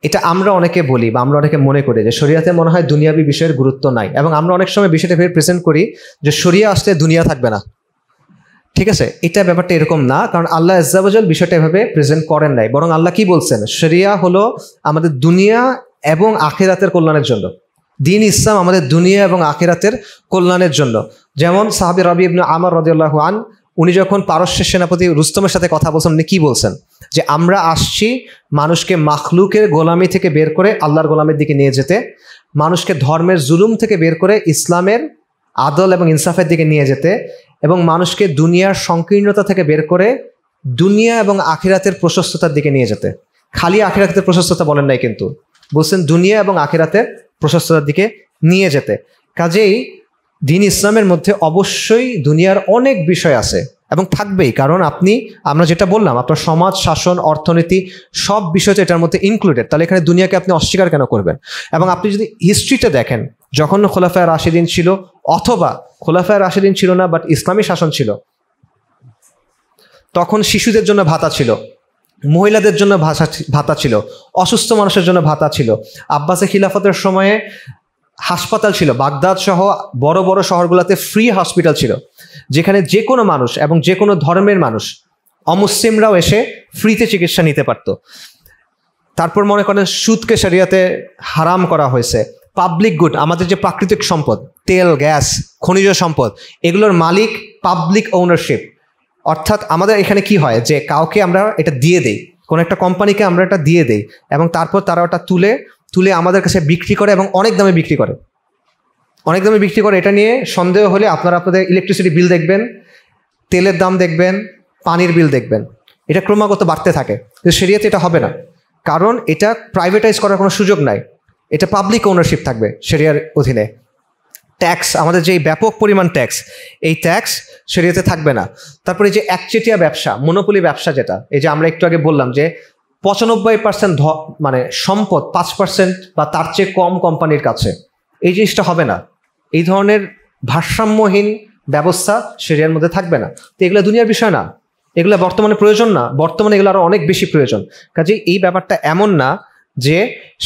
এটা আমরা অনেকে বলি বা আমরা অনেকে মনে করি যে শরিয়াতে মনে হয় দুনিয়াবি বিষয়ের গুরুত্ব নাই, এবং আমরা অনেক সময় বিষয়টা ভেবে প্রেজেন্ট করি যে শরিয়া আসলে দুনিয়া থাকবে না। ঠিক আছে, এটা ব্যাপারটা এরকম না, কারণ আল্লাহ আজ্জা ওয়া জাল বিষয়টা এভাবে প্রেজেন্ট করেন নাই। বরং আল্লাহ কি বলছেন? শরিয়া হলো আমাদের দুনিয়া এবং আখিরাতের কল্যাণের জন্য। দিন ইসলাম আমাদের দুনিয়া এবং আখিরাতের কল্যাণের জন্য। যেমন সাহাবী রাবি ইবনে আমর রাদিয়াল্লাহু আন, উনি যখন পারস্যের সেনাপতি রুস্তমের সাথে কথা বলছেন, উনি কি বলছেন? যে আমরা আসছি মানুষকে মাখলুকের গোলামি থেকে বের করে আল্লাহর গোলামের দিকে নিয়ে যেতে, মানুষকে ধর্মের জুলুম থেকে বের করে ইসলামের আদল এবং ইনসাফের দিকে নিয়ে যেতে, এবং মানুষকে দুনিয়ার সংকীর্ণতা থেকে বের করে দুনিয়া এবং আখিরাতের প্রশস্ততার দিকে নিয়ে যেতে। খালি আখিরাতের প্রশস্ততা বলেন নাই, কিন্তু বলছেন দুনিয়া এবং আখিরাতের প্রশস্ততার দিকে নিয়ে যেতে। কাজেই দিন ইসলামের মধ্যে অবশ্যই দুনিয়ার অনেক বিষয় আছে এবং থাকবেই, কারণ আমরা যেটা বললাম, আপনার সমাজ, শাসন, অর্থনীতি সব বিষয় তো এটার মধ্যে ইনক্লুডেড। তাহলে এখানে দুনিয়াকে আপনি অস্বীকার কেন করবেন? এবং আপনি যদি হিস্ট্রিতে দেখেন, যখন খোলাফায়ে রাশিদিন ছিল, অথবা খোলাফায়ে রাশিদিন ছিল না বাট ইসলামী শাসন ছিল, তখন শিশুদের জন্য ভাতা ছিল, মহিলাদের জন্য ভাতা ছিল, অসুস্থ মানুষের জন্য ভাতা ছিল। আব্বাসের খিলাফতের সময়ে হাসপাতাল ছিল, বাগদাদ সহ বড় বড় শহরগুলোতে ফ্রি হসপিটাল ছিল, যেখানে যে কোনো মানুষ এবং যে কোনো ধর্মের মানুষ, অমুসলিমরাও এসে ফ্রিতে চিকিৎসা নিতে পারত। তারপর মনে করেন সুদকে শরিয়াতে হারাম করা হয়েছে। পাবলিক গুড, আমাদের যে প্রাকৃতিক সম্পদ, তেল, গ্যাস, খনিজ সম্পদ, এগুলোর মালিক পাবলিক ওনারশিপ। অর্থাৎ আমাদের এখানে কি হয়, যে কাউকে আমরা এটা দিয়ে দেই, কোনো একটা কোম্পানিকে আমরা এটা দিয়ে দেই, এবং তারপর তারা ওটা তুলে আমাদের কাছে বিক্রি করে, এবং অনেক দামে বিক্রি করে, অনেক দামে বিক্রি করে। এটা নিয়ে সন্দেহ হলে আপনাদের ইলেকট্রিসিটি বিল দেখবেন, তেলের দাম দেখবেন, পানির বিল দেখবেন, এটা ক্রমাগত বাড়তে থাকে। শরিয়াতে এটা হবে না, কারণ এটা প্রাইভেটাইজ করার কোনো সুযোগ নাই, এটা পাবলিক ওনারশিপ থাকবে শরিয়ার অধীনে। ট্যাক্স, আমাদের যে ব্যাপক পরিমাণ ট্যাক্স, এই ট্যাক্স শরিয়াতে থাকবে না। তারপরে যে একচেটিয়া ব্যবসা, মনোপলি ব্যবসা, যেটা এই যে আমরা একটু আগে বললাম যে 95% মানে সম্পদ 5% বা তার চেয়ে কম কোম্পানির কাছে, এই জিনিসটা হবে না। এই ধরনের ভারসাম্যহীন ব্যবস্থা শরিয়ার মধ্যে থাকবে না। তো এগুলো দুনিয়ার বিষয় না, এগুলো বর্তমানে প্রয়োজন না, বর্তমানে এগুলো আরো অনেক বেশি প্রয়োজন। কাজেই এই ব্যাপারটা এমন না যে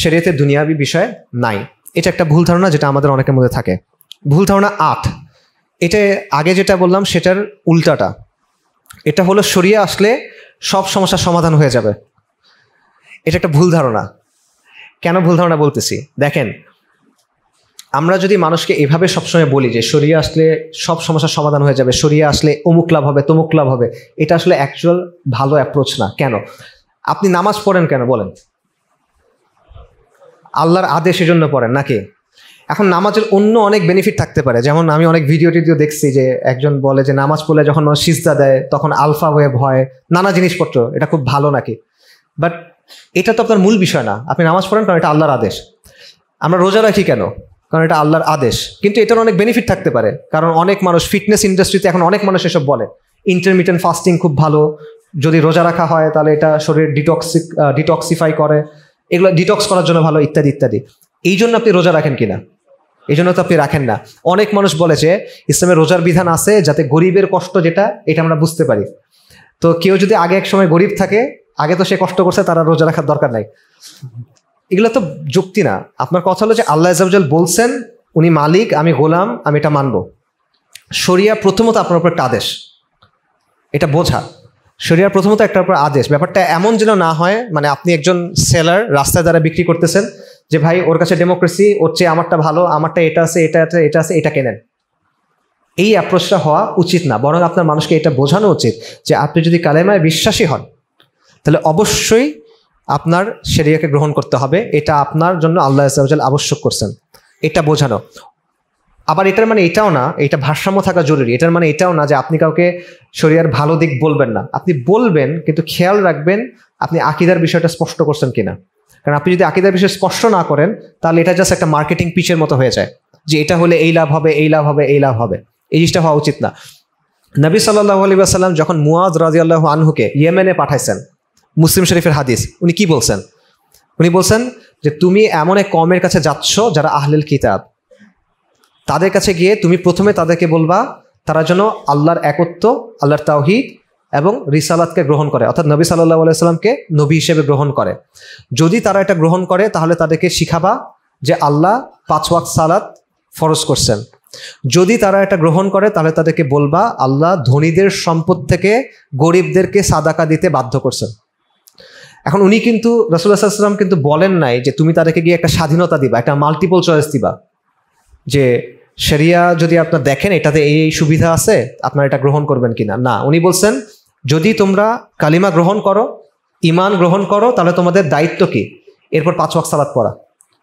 শরিয়াতে দুনিয়াবি বিষয় নাই। এটা একটা ভুল ধারণা যেটা আমাদের অনেকের মধ্যে থাকে। ভুল ধারণা 8, এটা আগে যেটা বললাম সেটার উল্টাটা। এটা হলো শরিয়া আসলে সব সমস্যার সমাধান হয়ে যাবে। এটা একটা ভুল ধারণা। কেন ভুল ধারণা বলতেছি? দেখেন, আমরা যদি মানুষকে এভাবে সবসময় বলি যে শরিয়া আসলে সব সমস্যার সমাধান হয়ে যাবে, শরিয়া আসলে অমুক লাভ হবে, তমুক লাভ হবে, এটা আসলে অ্যাকচুয়াল ভালো অ্যাপ্রোচ না। কেন? আপনি নামাজ পড়েন কেন বলেন? আল্লাহর আদেশের জন্য পড়েন নাকি? এখন নামাজের অন্য অনেক বেনিফিট থাকতে পারে। যেমন আমি অনেক ভিডিও দেখছি যে একজন বলে যে নামাজ পড়লে যখন মানুষ সিজদা দেয় তখন আলফা ওয়েভ হয়, নানা জিনিসপত্র, এটা খুব ভালো নাকি? বাট এটা তো আপনার মূল বিষয় না। আপনি নামাজ পড়েন কারণ এটা আল্লাহর আদেশ। আমরা রোজা রাখি কেন? কারণ এটা আল্লাহর আদেশ। কিন্তু এটার অনেক বেনিফিট থাকতে পারে, কারণ অনেক মানুষ, ফিটনেস ইন্ডাস্ট্রিতে এখন অনেক মানুষ এসব বলে ইন্টারমিটেন্ট ফাস্টিং খুব ভালো, যদি রোজা রাখা হয় তাহলে এটা শরীর ডিটক্সিফাই করে, এগুলো ডিটক্স করার জন্য ভালো, ইত্যাদি ইত্যাদি। এই জন্য আপনি রোজা রাখেন কিনা? এই জন্য তো আপনি রাখেন না। অনেক মানুষ বলে যে ইসলামের রোজার বিধান আছে যাতে গরিবের কষ্ট যেটা, এটা আমরা বুঝতে পারি। তো কেউ যদি আগে এক সময় গরিব থাকে, আগে তো সে কষ্ট করছে, তারা রোজা রাখার দরকার নাই। এগুলো তো যুক্তি না। আপনার কথা হলো যে আল্লাহ আযজা ওয়া জাল বলছেন, উনি মালিক, আমি গোলাম, আমি এটা মানব। শরিয়া প্রথমত আপনার উপর একটা আদেশ, এটা বোঝা। শরিয়া প্রথমত একটা উপর আদেশ। ব্যাপারটা এমন যেন না হয় মানে আপনি একজন সেলার রাস্তায় দ্বারা বিক্রি করতেছেন যে ভাই ওর কাছে ডেমোক্রেসি, ওর চেয়ে আমারটা ভালো, আমারটা এটা আছে, এটা আছে, এটা আছে, এটা কেনেন। এই অ্যাপ্রোচটা হওয়া উচিত না। বরং আপনার মানুষকে এটা বোঝানো উচিত যে আপনি যদি কালেমায় বিশ্বাসী হন তাহলে অবশ্যই আপনার শরিয়াকে গ্রহণ করতে হবে। এটা আপনার জন্য আল্লাহ আযজা ওয়া জাল আবশ্যক করছেন, এটা বোঝানো। আবার এটার মানে এটাও না, এটা ভারসাম্য থাকা জরুরি। এটার মানে এটাও না যে আপনি কাউকে শরিয়ার ভালো দিক বলবেন না। আপনি বলবেন, কিন্তু খেয়াল রাখবেন আপনি আকীদার বিষয়টা স্পষ্ট করছেন কিনা। কারণ আপনি যদি আকীদার বিষয় স্পষ্ট না করেন তাহলে এটা জাস্ট একটা মার্কেটিং পিচের মতো হয়ে যায়, যে এটা হলে এই লাভ হবে, এই লাভ হবে, এই লাভ হবে। এই জিনিসটা হওয়া উচিত না। নবী সাল্লাল্লাহু আলাইহি ওয়াসাল্লাম যখন মুআয রাদিয়াল্লাহু আনহুকে ইয়েমেনে পাঠাইছেন, মুসলিম শরীফের হাদিস, উনি কি বলছেন? উনি বলছেন যে তুমি এমন এক কওমের কাছে যাচ্ছ যারা আহলুল কিতাব, তাদের কাছে গিয়ে তুমি প্রথমে তাদেরকে বলবা তারা যেন আল্লাহর একত্ব, আল্লাহর তাওহীদ এবং রিসালাতকে গ্রহণ করে, অর্থাৎ নবী সাল্লাল্লাহু আলাইহি ওয়াসাল্লামকে নবী হিসেবে গ্রহণ করে। যদি তারা এটা গ্রহণ করে তাহলে তাদেরকে শিখাবা যে আল্লাহ 5 ওয়াক্ত সালাত ফরজ করছেন। যদি তারা এটা গ্রহণ করে তাহলে তাদেরকে বলবা আল্লাহ ধনীদের সম্পদ থেকে গরিবদেরকে সাদাকা দিতে বাধ্য করছেন। এখন উনি কিন্তু রাসূলুল্লাহ সাল্লাল্লাহু আলাইহি ওয়াসাল্লাম কিন্তু বলেন নাই যে তুমি তাদেরকে গিয়ে একটা স্বাধীনতা দিবা, একটা মাল্টিপল চয়েস দিবা, যে শরিয়া যদি আপনার দেখেন এটাতে এই সুবিধা আছে, আপনারা এটা গ্রহণ করবেন কিনা। না, উনি বলছেন যদি তোমরা কালিমা গ্রহণ করো, ঈমান গ্রহণ করো, তাহলে তোমাদের দায়িত্ব কি? এরপর 5 ওয়াক্ত সালাত পড়া।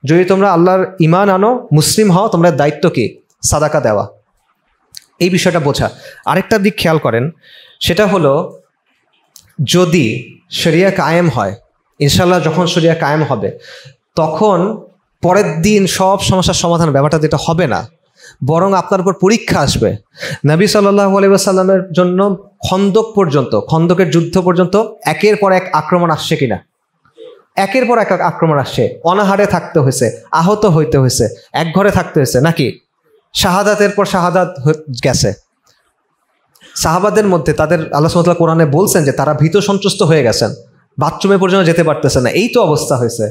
যদি তোমরা আল্লাহর ঈমান আনো, মুসলিম হও, তোমাদের দায়িত্ব কি? সাদাকা দেওয়া। এই বিষয়টা বোঝা। আরেকটা দিক খেয়াল করেন, সেটা হলো যদি শরিয়া কায়েম হয়, ইনশাআল্লাহ যখন শরিয়া কায়েম হবে, তখন পরের দিন সব সমস্যার সমাধান ব্যাপারটা যেটা হবে না, বরং আপনার উপর পরীক্ষা আসবে। নবী সাল্লাল্লাহু আলাইহি ওয়াসাল্লামের জন্য খন্দক পর্যন্ত, খন্দকের যুদ্ধ পর্যন্ত একের পর এক আক্রমণ আসছে কিনা? একের পর এক আক্রমণ আসছে। অনাহারে থাকতে হয়েছে, আহত হইতে হয়েছে, এক ঘরে থাকতে হয়েছে, নাকি? শাহাদাতের পর শাহাদাত গেছে। সাহাবাদের মধ্যে তাদের আল্লাহ সুবহানাহু ওয়া তাআলা কোরআনে বলছেন যে তারা ভীত সন্ত্রস্ত হয়ে গেছেন, বাথরুমে পর্যন্ত যেতে পারতেছে না, এই তো অবস্থা হয়েছে।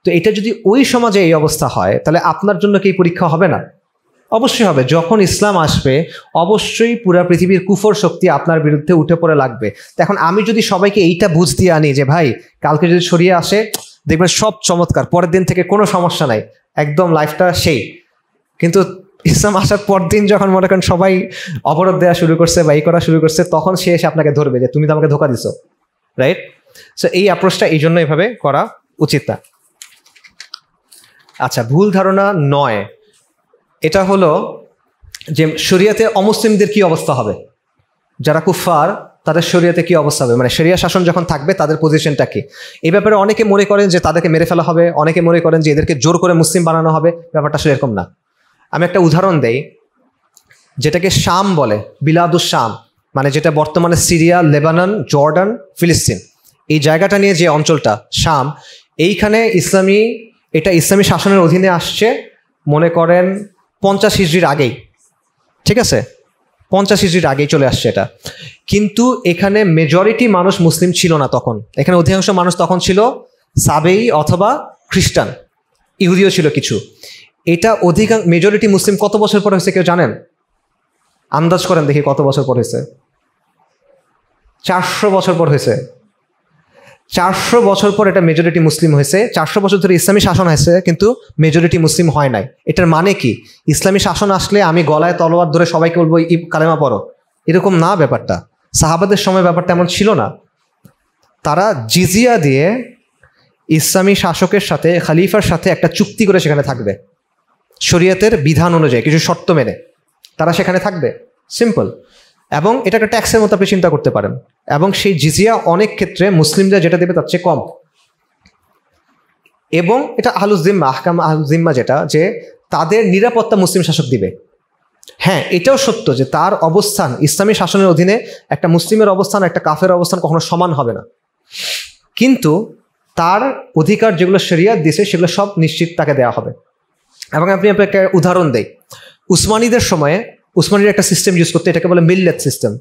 তো এটা যদি ওই সমাজে এই অবস্থা হয়, তাহলে আপনার জন্য কি পরীক্ষা হবে না? অবশ্যই হবে। যখন ইসলাম আসবে, অবশ্যই পুরা পৃথিবীর কুফর শক্তি আপনার বিরুদ্ধে উঠে পড়ে লাগবে। এখন আমি যদি সবাইকে এইটা বুঝ দিয়ে আনি যে ভাই কালকে যদি সরিয়ে আসে, দেখবেন সব চমৎকার, পরের দিন থেকে কোনো সমস্যা নাই, একদম লাইফটা সেই, কিন্তু ইসলাম আসার পর দিন যখন মনে করেন সবাই অবরোধ দেওয়া শুরু করছে বা এই করা শুরু করছে, তখন সে এসে আপনাকে ধরবে যে তুমি তো আমাকে ধোকা দিছো, রাইট? সো এই অ্যাপ্রোচটা এই জন্য এভাবে করা উচিত না। আচ্ছা, ভুল ধারণা 9, এটা হলো যে শরিয়াতে অমুসলিমদের কি অবস্থা হবে, যারা কুফার তাদের শরিয়াতে কি অবস্থা হবে, মানে শরিয়া শাসন যখন থাকবে তাদের পজিশনটা কি। এই ব্যাপারে অনেকে মনে করেন যে তাদেরকে মেরে ফেলা হবে, অনেকে মনে করেন যে এদেরকে জোর করে মুসলিম বানানো হবে। ব্যাপারটা আসলে এরকম না। আমি একটা উদাহরণ দেই, যেটাকে শাম বলে, বিলাদুস শাম, মানে যেটা বর্তমানে সিরিয়া, লেবানন, জর্ডান, ফিলিস্তিন, এই জায়গাটা নিয়ে যে অঞ্চলটা শাম, এইখানে এটা ইসলামী শাসনের অধীনে আসছে মনে করেন 50 হিজরির আগেই, ঠিক আছে? 50 হিজরির আগেই চলে আসছে এটা। কিন্তু এখানে মেজরিটি মানুষ মুসলিম ছিল না তখন। এখানে অধিকাংশ মানুষ তখন ছিল সাবেই অথবা খ্রিস্টান, ইহুদিও ছিল কিছু। এটা মেজরিটি মুসলিম কত বছর পর হয়েছে কেউ জানেন? আন্দাজ করেন দেখি কত বছর পর হয়েছে। 400 বছর পর হয়েছে। 400 বছর পর এটা মেজরিটি মুসলিম হয়েছে। 400 বছর ধরে ইসলামী শাসন হয়েছে, কিন্তু মেজরিটি মুসলিম হয় নাই। এটার মানে কি? ইসলামী শাসন আসলে আমি গলায় তলোয়ার ধরে সবাইকে বলবো কালেমা পড়ো, এরকম না ব্যাপারটা। সাহাবাদের সময় ব্যাপারটা এমন ছিল না। তারা জিজিয়া দিয়ে ইসলামী শাসকের সাথে, খলিফার সাথে একটা চুক্তি করে সেখানে থাকবে, শরিয়তের বিধান অনুযায়ী কিছু শর্ত মেনে তারা সেখানে থাকবে, সিম্পল। এবং এটা একটা ট্যাক্সের মতো আপনি চিন্তা করতে পারেন। এবং সেই জিজিয়া অনেক ক্ষেত্রে মুসলিমরা যেটা দেবে তার চেয়ে কম। এবং এটা আহলুজ জিম্মা, আহকাম আহলুজ জিম্মা, যেটা যে তাদের নিরাপত্তা মুসলিম শাসক দিবে। হ্যাঁ, এটাও সত্য যে তার অবস্থান ইসলামী শাসনের অধীনে একটা মুসলিমের অবস্থান, একটা কাফের অবস্থান কখনো সমান হবে না। কিন্তু তার অধিকার যেগুলো শরিয়ত দিয়েছে সেগুলো সব নিশ্চিত তাকে দেওয়া হবে। এবং আপনি আপনাকে উদাহরণ দেই, উসমানীদের সময়ে উসমানীর একটা সিস্টেম ইউজ করতে, এটাকে বলে মিল্লাত সিস্টেম।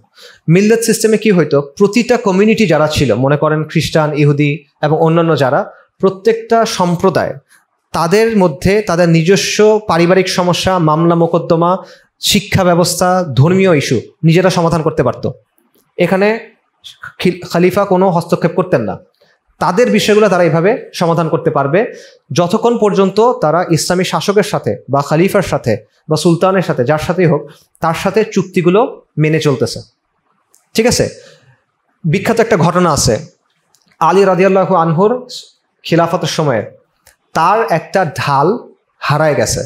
মিল্লাত সিস্টেমে কি হইতো, প্রতিটা কমিউনিটি যারা ছিল, মনে করেন খ্রিস্টান, ইহুদি এবং অন্যান্য যারা, প্রত্যেকটা সম্প্রদায় তাদের মধ্যে তাদের নিজস্ব পারিবারিক সমস্যা, মামলা মোকদ্দমা, শিক্ষা ব্যবস্থা, ধর্মীয় ইস্যু নিজেরা সমাধান করতে পারত। এখানে খলিফা কোনো হস্তক্ষেপ করতেন না। তাদের বিষয়গুলো তারা এইভাবে সমাধান করতে পারবে যতক্ষণ পর্যন্ত তারা ইসলামী শাসকের সাথে বা খলিফার সাথে বা সুলতানের সাথে, যার সাথেই হোক, তার সাথে চুক্তিগুলো মেনে চলতেছে, ঠিক আছে? বিখ্যাত একটা ঘটনা আছে, আলী রাদিয়াল্লাহু আনহুর খিলাফতের সময়ে তার একটা ঢাল হারায় গেছে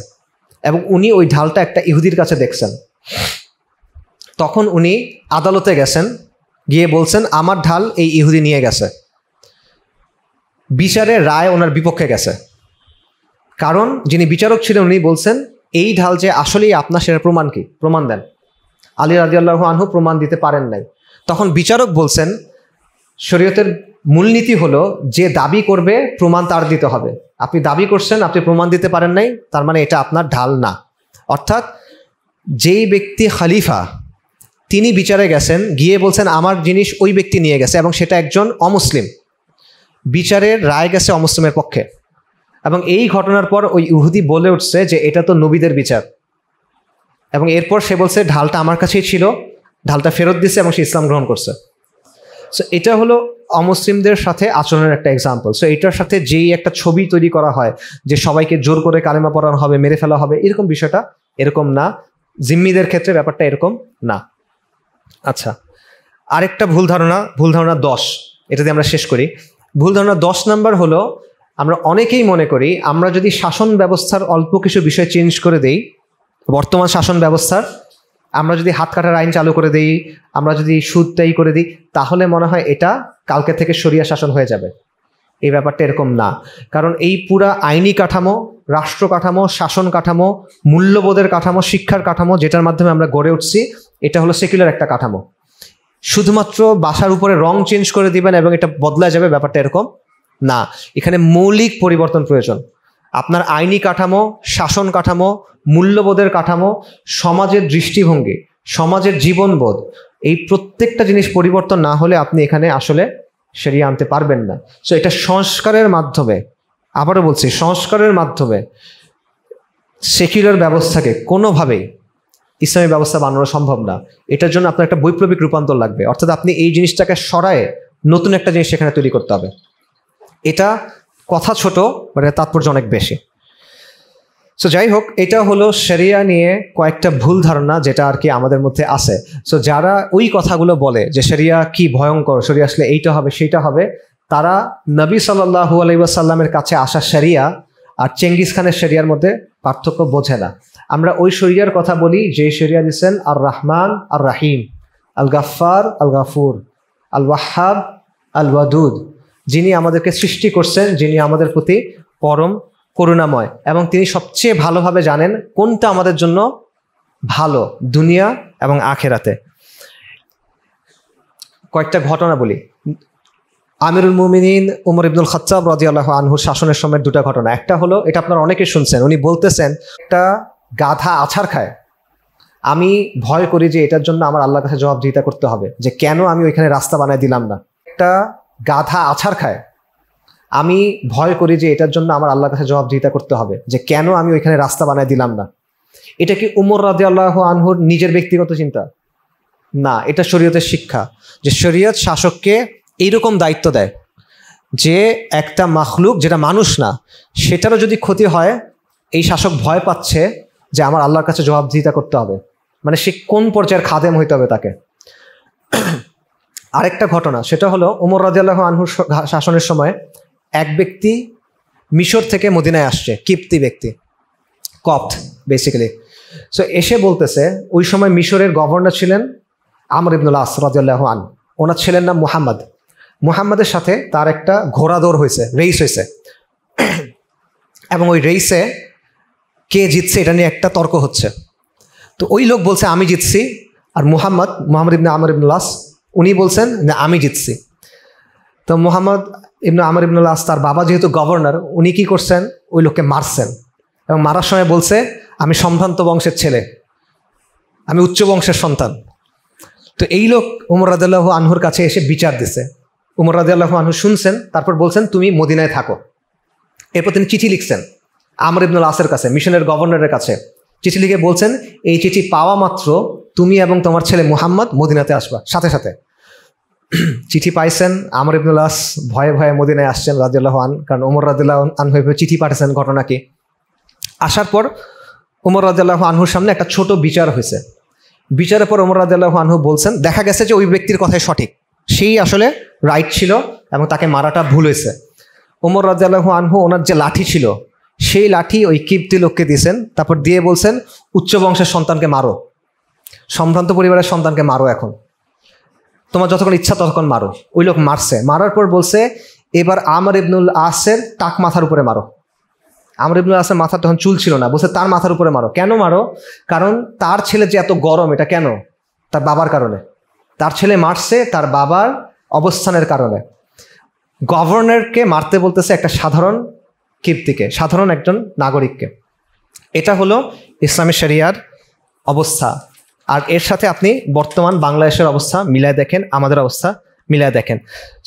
এবং উনি ওই ঢালটা একটা ইহুদির কাছে দেখছেন। তখন উনি আদালতে গেছেন, গিয়ে বলছেন আমার ঢাল এই ইহুদি নিয়ে গেছে। বিচারের রায় ওনার বিপক্ষে গেছে, কারণ যিনি বিচারক ছিলেন উনি বলছেন এই ঢাল যে আসলেই আপনার, সেটা প্রমাণ কি, প্রমাণ দেন। আলী রাদিয়াল্লাহু আনহু প্রমাণ দিতে পারেন নাই। তখন বিচারক বলছেন শরীয়তের মূলনীতি হলো যে দাবি করবে প্রমাণ তার দিতে হবে। আপনি দাবি করছেন, আপনি প্রমাণ দিতে পারেন নাই, তার মানে এটা আপনার ঢাল না। অর্থাৎ যেই ব্যক্তি খলিফা, তিনি বিচারে গেছেন, গিয়ে বলছেন আমার জিনিস ওই ব্যক্তি নিয়ে গেছে এবং সেটা একজন অমুসলিম, বিচারের রায় গেছে অমুসলিমের পক্ষে। এবং এই ঘটনার পর ওই ইহুদি বলে উঠছে যে এটা তো নবীদের বিচার, এবং এরপর সে বলছে ঢালটা আমার কাছেই ছিল, ঢালটা ফেরত দিছে এবং সে ইসলাম গ্রহণ করছে। সো এটা হলো অমুসলিমদের সাথে আচরণের একটা এক্সাম্পল। সো এটার সাথে যেই একটা ছবি তৈরি করা হয় যে সবাইকে জোর করে কালেমা পড়ানো হবে, মেরে ফেলা হবে, এরকম বিষয়টা এরকম না। জিম্মিদের ক্ষেত্রে ব্যাপারটা এরকম না। আচ্ছা, আরেকটা ভুল ধারণা 10, এটা দিয়ে আমরা শেষ করি। ভুল ধারণা 10 নাম্বার হলো, আমরা অনেকেই মনে করি আমরা যদি শাসন ব্যবস্থার অল্প কিছু বিষয় চেঞ্জ করে দেই, বর্তমান শাসন ব্যবস্থার আমরা যদি হাত কাটার আইন চালু করে দিই, আমরা যদি সুদটাই করে দিই, তাহলে মনে হয় এটা কালকে থেকে শরিয়া শাসন হয়ে যাবে। এই ব্যাপারটা এরকম না। কারণ এই পুরা আইনি কাঠামো, রাষ্ট্র কাঠামো, শাসন কাঠামো, মূল্যবোধের কাঠামো, শিক্ষার কাঠামো, যেটার মাধ্যমে আমরা গড়ে উঠছি, এটা হলো সেকুলার একটা কাঠামো। শুধুমাত্র বাসার উপরে রং চেঞ্জ করে দিবেন এবং এটা বদলা যাবে, ব্যাপারটা এরকম না। এখানে মৌলিক পরিবর্তন প্রয়োজন। আপনার আইনি কাঠামো, শাসন কাঠামো, মূল্যবোধের কাঠামো, সমাজের দৃষ্টিভঙ্গি, সমাজের জীবনবোধ, এই প্রত্যেকটা জিনিস পরিবর্তন না হলে আপনি এখানে আসলে শরিয়া আনতে পারবেন না। সো এটা সংস্কারের মাধ্যমে, আবারও বলছি, সংস্কারের মাধ্যমে সেকুলার ব্যবস্থাকে কোনোভাবেই ইসলামী ব্যবস্থা বানানো সম্ভব না। এটার জন্য আপনার একটা বৈপ্লবিক রূপান্তর লাগবে, অর্থাৎ আপনি এই জিনিসটাকে সরায়ে নতুন একটা জিনিস সেখানে তৈরি করতে হবে। এটা কথা ছোট, বাট তাৎপর্য অনেক বেশি। সো যাই হোক, এটা হলো শরিয়া নিয়ে কয়েকটা ভুল ধারণা যেটা আর কি আমাদের মধ্যে আছে। সো যারা ওই কথাগুলো বলে যে শরিয়া কি ভয়ঙ্কর, শরিয়া আসলে এইটা হবে সেইটা হবে, তারা নবী সাল্লাল্লাহু আলাইহি ওয়াসাল্লামের কাছে আসা শরিয়া আর চেঙ্গিস খানের শরিয়ার মধ্যে পার্থক্য বোঝে না। আমরা ওই শরিয়ার কথা বলি যে শরিয়া দিচ্ছেন আর রহমান আর রাহিম, আল গাফফার আল গাফুর, আল ওয়াহাব আল ওয়াদুদ, যিনি আমাদেরকে সৃষ্টি করছেন, যিনি আমাদের প্রতি পরম করুণাময়, এবং তিনি সবচেয়ে ভালোভাবে জানেন কোনটা আমাদের জন্য ভালো দুনিয়া এবং আখেরাতে। কয়েকটা ঘটনা বলি। আমিরুল মুমিনিন উমর ইবনুল খাত্তাব রাদিয়াল্লাহু আনহু শাসনের সময়ের দুটো ঘটনা। একটা হলো, এটা আপনারা অনেকে শুনছেন, উনি বলতেছেন একটা গাধা আছাড় খায়, আমি ভয় করি যে এটার জন্য আমার আল্লাহর কাছে জবাবদিহিতা করতে হবে, যে কেন আমি ওইখানে রাস্তা বানায় দিলাম না। একটা গাধা আছাড় খায়, আমি ভয় করি যে এটার জন্য আমার আল্লাহর কাছে জবাবদিহিতা করতে হবে, যে কেন আমি ওইখানে রাস্তা বানায় দিলাম না। এটা কি উমর রাদিয়াল্লাহু আনহুর নিজের ব্যক্তিগত চিন্তা? না, এটা শরীয়তের শিক্ষা, যে শরীয়ত শাসককে এইরকম দায়িত্ব দেয় যে একটা মাখলুক যেটা মানুষ না, সেটারও যদি ক্ষতি হয়, এই শাসক ভয় পাচ্ছে যে আমার আল্লাহর কাছে জবাবদিহিতা করতে হবে, মানে সে কোন পর্যায়ের খাদেম হইতে হবে তাকে। আরেকটা ঘটনা, সেটা হলো উমর রাদিয়াল্লাহু আনহুর শাসনের সময় এক ব্যক্তি মিশর থেকে মদিনায় আসছে, কিপ্তি ব্যক্তি, কপ্ট বেসিক্যালি। সো এসে বলতেছে, ওই সময় মিশরের গভর্নর ছিলেন আমর ইবনুল আস রাদিয়াল্লাহু আনহু, ওনার ছেলের নাম মুহাম্মদ। মুহাম্মদের সাথে তার একটা ঘোড়া দৌড় হয়েছে, রেস হয়েছে, এবং ওই রেসে কে জিতছে এটা নিয়ে একটা তর্ক হচ্ছে। তো ওই লোক বলছে আমি জিতছি, আর মুহাম্মদ ইবনে আমর ইবনুল আস উনি বলছেন যে আমি জিতছি। তো মুহাম্মদ ইবনে আমর ইবনুল আস, তার বাবা যেহেতু গভর্নর, উনি কি করছেন, ওই লোককে মারছেন, এবং মারার সময় বলছে আমি সম্ভ্রান্ত বংশের ছেলে, আমি উচ্চ বংশের সন্তান। তো এই লোক উমর রাদিয়াল্লাহু আনহুর কাছে এসে বিচার দিছে। উমর রাদিয়াল্লাহু আনহু শুনছেন, তারপর বলছেন তুমি মদিনায় থাকো। এরপর তিনি চিঠি লিখছেন আমর ইবনুল আসের কাছে, মিশনের গভর্নরের কাছে চিঠি লিখে বলছেন, এই চিঠি পাওয়া মাত্র তুমি এবং তোমার ছেলে মুহাম্মদ মদিনাতে আসবা সাথে সাথে। চিঠি পাইছেন, আমর ইবনুল আস ভয়ে ভয়ে মদিনায় আসছেন রাদিয়াল্লাহু আনহু, কারণ উমর রাদিয়াল্লাহু আনহু চিঠি পাঠিয়েছেন ঘটনা কি। আসার পর উমর রাদিয়াল্লাহু আনহুর সামনে একটা ছোট বিচার হয়েছে। বিচারের পর উমর রাদিয়াল্লাহু আনহু বলছেন, দেখা গেছে যে ওই ব্যক্তির কথাই সঠিক, সেই আসলে রাইট ছিল এবং তাকে মারাটা ভুল হয়েছে। উমর রাদিয়াল্লাহু আনহু ওনার যে লাঠি ছিল, সেই লাঠি ওই কিপ্তি লোককে দিয়েছেন, তারপর দিয়ে বলছেন উচ্চ বংশের সন্তানকে মারো, সম্ভ্রান্ত পরিবারের সন্তানকে মারো, এখন তোমার যতক্ষণ ইচ্ছা ততক্ষণ মারো। ওই লোক মারছে, মারার পর বলছে এবার আমর ইবনুল আসের টাক মাথার উপরে মারো। আমর ইবনুল আসের মাথার তখন চুল ছিল না, বলছে তার মাথার উপরে মারো। কেন মারো? কারণ তার ছেলে যে এত গরম, এটা কেন? তার বাবার কারণে। তার ছেলে মারছে তার বাবার অবস্থানের কারণে। গভর্নরকে মারতে বলতেছে একটা সাধারণ কিপ্তিকে, সাধারণ একজন নাগরিককে। এটা হলো ইসলামী শরিয়ার অবস্থা। আর এর সাথে আপনি বর্তমান বাংলাদেশের অবস্থা মিলায় দেখেন, আমাদের অবস্থা মিলায় দেখেন।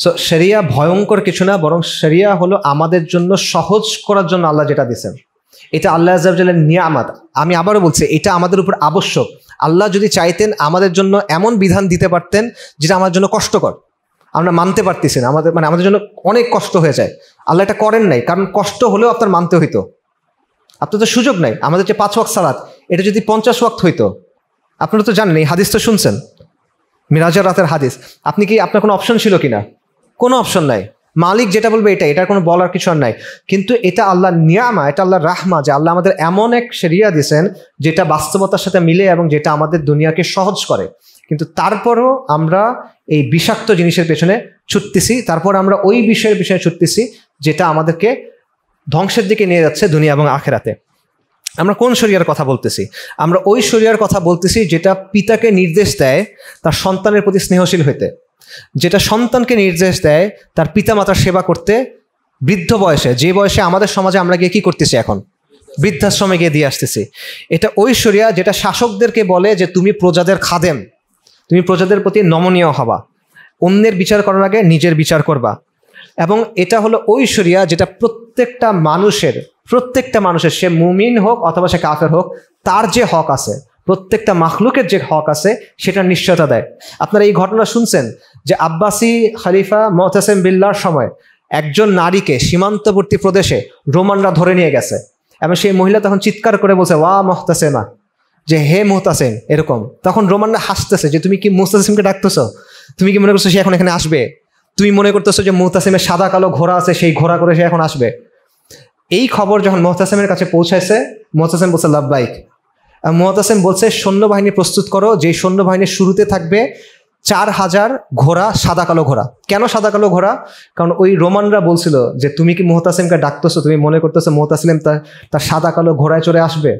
সো শরিয়া ভয়ঙ্কর কিছু না, বরং শরিয়া হলো আমাদের জন্য সহজ করার জন্য আল্লাহ যেটা দিয়েছেন। এটা আল্লাহ আযজা ওয়া জাল্লার নিয়ামত। আমি আবারও বলছি, এটা আমাদের উপর আবশ্যক। আল্লাহ যদি চাইতেন আমাদের জন্য এমন বিধান দিতে পারতেন যেটা আমার জন্য কষ্টকর, আমরা মানতে পারতেছি না, আমাদের জন্য অনেক কষ্ট হয়ে যায়। আল্লাহ এটা করেন নাই, কারণ কষ্ট হলেও আপনার মানতে হইতো, আপনার তো সুযোগ নাই। আমাদের যে 5 ওয়াক্ত সালাত, এটা যদি 50 ওয়াক্ত হইতো, আপনারা তো জানেন, এই হাদিস তো শুনছেন, মিরাজের রাতের হাদিস। আপনার কোনো অপশন ছিল কিনা? কোনো অপশন নাই। মালিক যেটা বলবে এটার কোনো বলার কিছু আর নাই। কিন্তু এটা আল্লাহর নিয়ামা, এটা আল্লাহর রাহমা, যে আল্লাহ আমাদের এমন এক শরিয়া দিয়েছেন যেটা বাস্তবতার সাথে মিলে এবং যেটা আমাদের দুনিয়াকে সহজ করে। কিন্তু তারপরও আমরা এই বিষাক্ত জিনিসের পেছনে ছুটতেছি, তারপর আমরা ওই বিষয়ের পিছনে ছুটতেছি যেটা আমাদেরকে ধ্বংসের দিকে নিয়ে যাচ্ছে দুনিয়া এবং আখেরাতে। আমরা কোন শরিয়ার কথা বলতেছি? আমরা ওই শরিয়ার কথা বলতেছি যেটা পিতাকে নির্দেশ দেয় তার সন্তানের প্রতি স্নেহশীল হইতে, যেটা সন্তানকে নির্দেশ দেয় তার পিতামাতার সেবা করতে বৃদ্ধ বয়সে, যে বয়সে আমাদের সমাজে আমরা গিয়ে কী করতেছি এখন? বৃদ্ধাশ্রমে গিয়ে দিয়ে আসতেছি। এটা ওই শরিয়া যেটা শাসকদেরকে বলে যে তুমি প্রজাদের খাদেম, তুমি প্রজাদের প্রতি নমনীয় হবা, অন্যের বিচার করার আগে নিজের বিচার করবা। এবং এটা হলো ওই শরিয়া যেটা প্রত্যেকটা মানুষের সে মুমিন হোক অথবা সে কাফের হোক, তার যে হক আছে, প্রত্যেকটা মাখলুকের যে হক আছে সেটার নিশ্চয়তা দেয়। আপনারা এই ঘটনা শুনছেন যে আব্বাসি খলিফা মুতাসিম বিল্লাহর সময় একজন নারীকে সীমান্তবর্তী প্রদেশে রোমানরা ধরে নিয়ে গেছে, এবং সেই মহিলা তখন চিৎকার করে বলছে ওয়া মুহতাসিমা, যে হে মুহতাসিম, এরকম। তখন রোমানরা হাসতেছে যে তুমি কি মুহতাসিমকে ডাকতেছো? তুমি কি মনে করছো সে এখন এখানে আসবে? তুমি মনে করতেছো যে মুহতাসিমের সাদা কালো ঘোড়া আছে, সেই ঘোড়া করে সে এখন আসবে? এই খবর যখন মুহতাসিমের কাছে পৌঁছাইছে, মুহতাসিম বলছে লাব্বাইক। মুহতাসিম বলছে সৈন্যবাহিনী প্রস্তুত করো, যে সৈন্যবাহিনীর শুরুতে থাকবে 4000 ঘোড়া, সাদা কালো ঘোড়া। কেন সাদা কালো ঘোড়া? কারণ ওই রোমানরা বলছিল যে তুমি কি মুহতাসিমকে ডাকতেছো, তুমি মনে করতেছো মুহতাসিম তার সাদা কালো ঘোড়ায় চড়ে আসবে।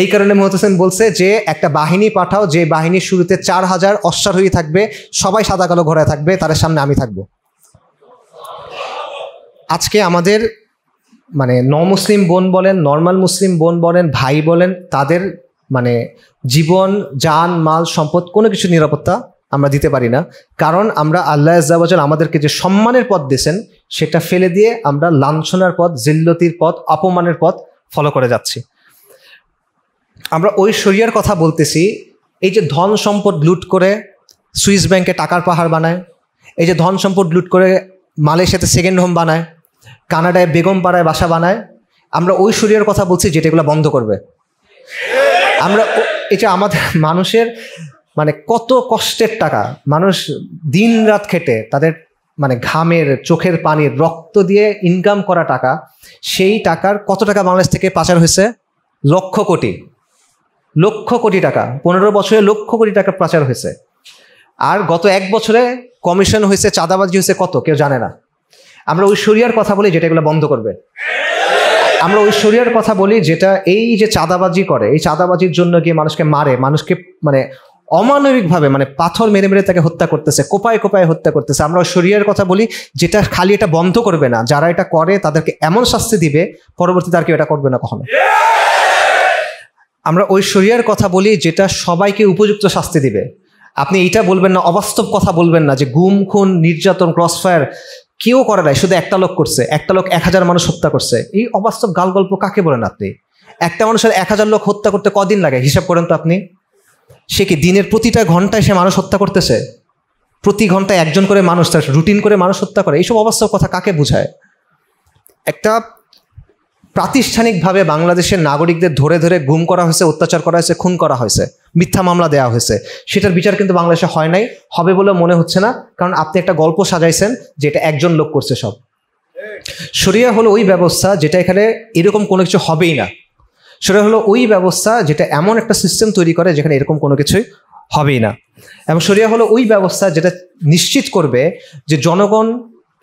এই কারণে মুহতাসিম বলছে যে একটা বাহিনী পাঠাও, যে বাহিনীর শুরুতে 4000 অশ্বারোহী থাকবে, সবাই সাদা কালো ঘোড়ায় থাকবে, তাদের সামনে আমি থাকবো। আজকে আমাদের মুসলিম বোন বলেন, নর্মাল মুসলিম বোন বলেন, ভাই বলেন, তাদের জীবন, জান, মাল, সম্পদ কোনো কিছু নিরাপত্তা আমরা দিতে পারি না। কারণ আমরা আল্লাহ আজ্জা ওয়া জাল আমাদেরকে যে সম্মানের পথ দিয়েছেন সেটা ফেলে দিয়ে আমরা লাঞ্ছনার পথ, জিল্লতির পথ, অপমানের পথ ফলো করে যাচ্ছি। আমরা ওই শরিয়ার কথা বলতেছি, এই যে ধন সম্পদ লুট করে সুইস ব্যাংকে টাকার পাহাড় বানায়, এই যে ধন সম্পদ লুট করে মালয়েশিয়াতে সেকেন্ড হোম বানায়, কানাডায় বেগম পাড়ায় বাসা বানায়, আমরা ওই শরিয়ার কথা বলছি যেটা এগুলো বন্ধ করবে। আমরা এই যে আমাদের মানুষের কত কষ্টের টাকা, মানুষ দিন রাত খেটে তাদের ঘামের, চোখের পানির, রক্ত দিয়ে ইনকাম করা টাকা, সেই টাকার কত টাকা বাংলাদেশ থেকে পাচার হয়েছে? লক্ষ কোটি টাকা। 15 বছরে লক্ষ কোটি টাকা পাচার হয়েছে। আর গত 1 বছরে কমিশন হয়েছে, চাঁদাবাজি হয়েছে কত, কেউ জানে না। আমরা ওই শরিয়ার কথা বলি যেটা এগুলো বন্ধ করবে। আমরা ওই শরিয়ার কথা বলি যেটা এই যে চাঁদাবাজি করে, এই চাঁদাবাজির জন্য গিয়ে মানুষকে মারে, মানুষকে অমানবিকভাবে পাথর মেরে মেরে তাকে হত্যা করতেছে, কোপায় কোপায় হত্যা করতেছে। আমরা ওই শরিয়ার কথা বলি যেটা খালি এটা বন্ধ করবে না, যারা এটা করে তাদেরকে এমন শাস্তি দিবে পরবর্তীতে আর কেউ এটা করবে না কখনো। আমরা ওই শরিয়ার কথা বলি যেটা সবাইকে উপযুক্ত শাস্তি দিবে। আপনি এইটা বলবেন না, অবাস্তব কথা বলবেন না যে গুম, খুন, নির্যাতন, ক্রসফায়ার কেউ করে নাই, শুধু একটা লোক করছে, একটা লোক 1000 মানুষ হত্যা করছে। এই অবাস্তব গাল গল্প কাকে বলেন আপনি? একটা মানুষের 1000 লোক হত্যা করতে কদিন লাগে হিসাব করেন তো আপনি। সে কি দিনের প্রতিটা ঘন্টায় সে মানুষ হত্যা করতেছে? প্রতি ঘন্টায় একজন করে মানুষ, তার রুটিন করে মানুষ হত্যা করে। এইসব অবাস্তব কথা কাকে বোঝায়? একটা প্রাতিষ্ঠানিকভাবে বাংলাদেশের নাগরিকদের ধরে ধরে গুম করা হয়েছে, অত্যাচার করা হয়েছে, খুন করা হয়েছে, মিথ্যা মামলা দেওয়া হয়েছে, সেটার বিচার কিন্তু বাংলাদেশে হয় নাই, হবে বলে মনে হচ্ছে না। কারণ আপনি একটা গল্প সাজাইছেন যে এটা একজন লোক করছে সব। শরিয়া হলো ওই ব্যবস্থা যেটা এখানে এরকম কোনো কিছু হবেই না। শরিয়া হলো ওই ব্যবস্থা যেটা এমন একটা সিস্টেম তৈরি করে যেখানে এরকম কোনো কিছুই হবেই না। এবং শরিয়া হলো ওই ব্যবস্থা যেটা নিশ্চিত করবে যে জনগণ,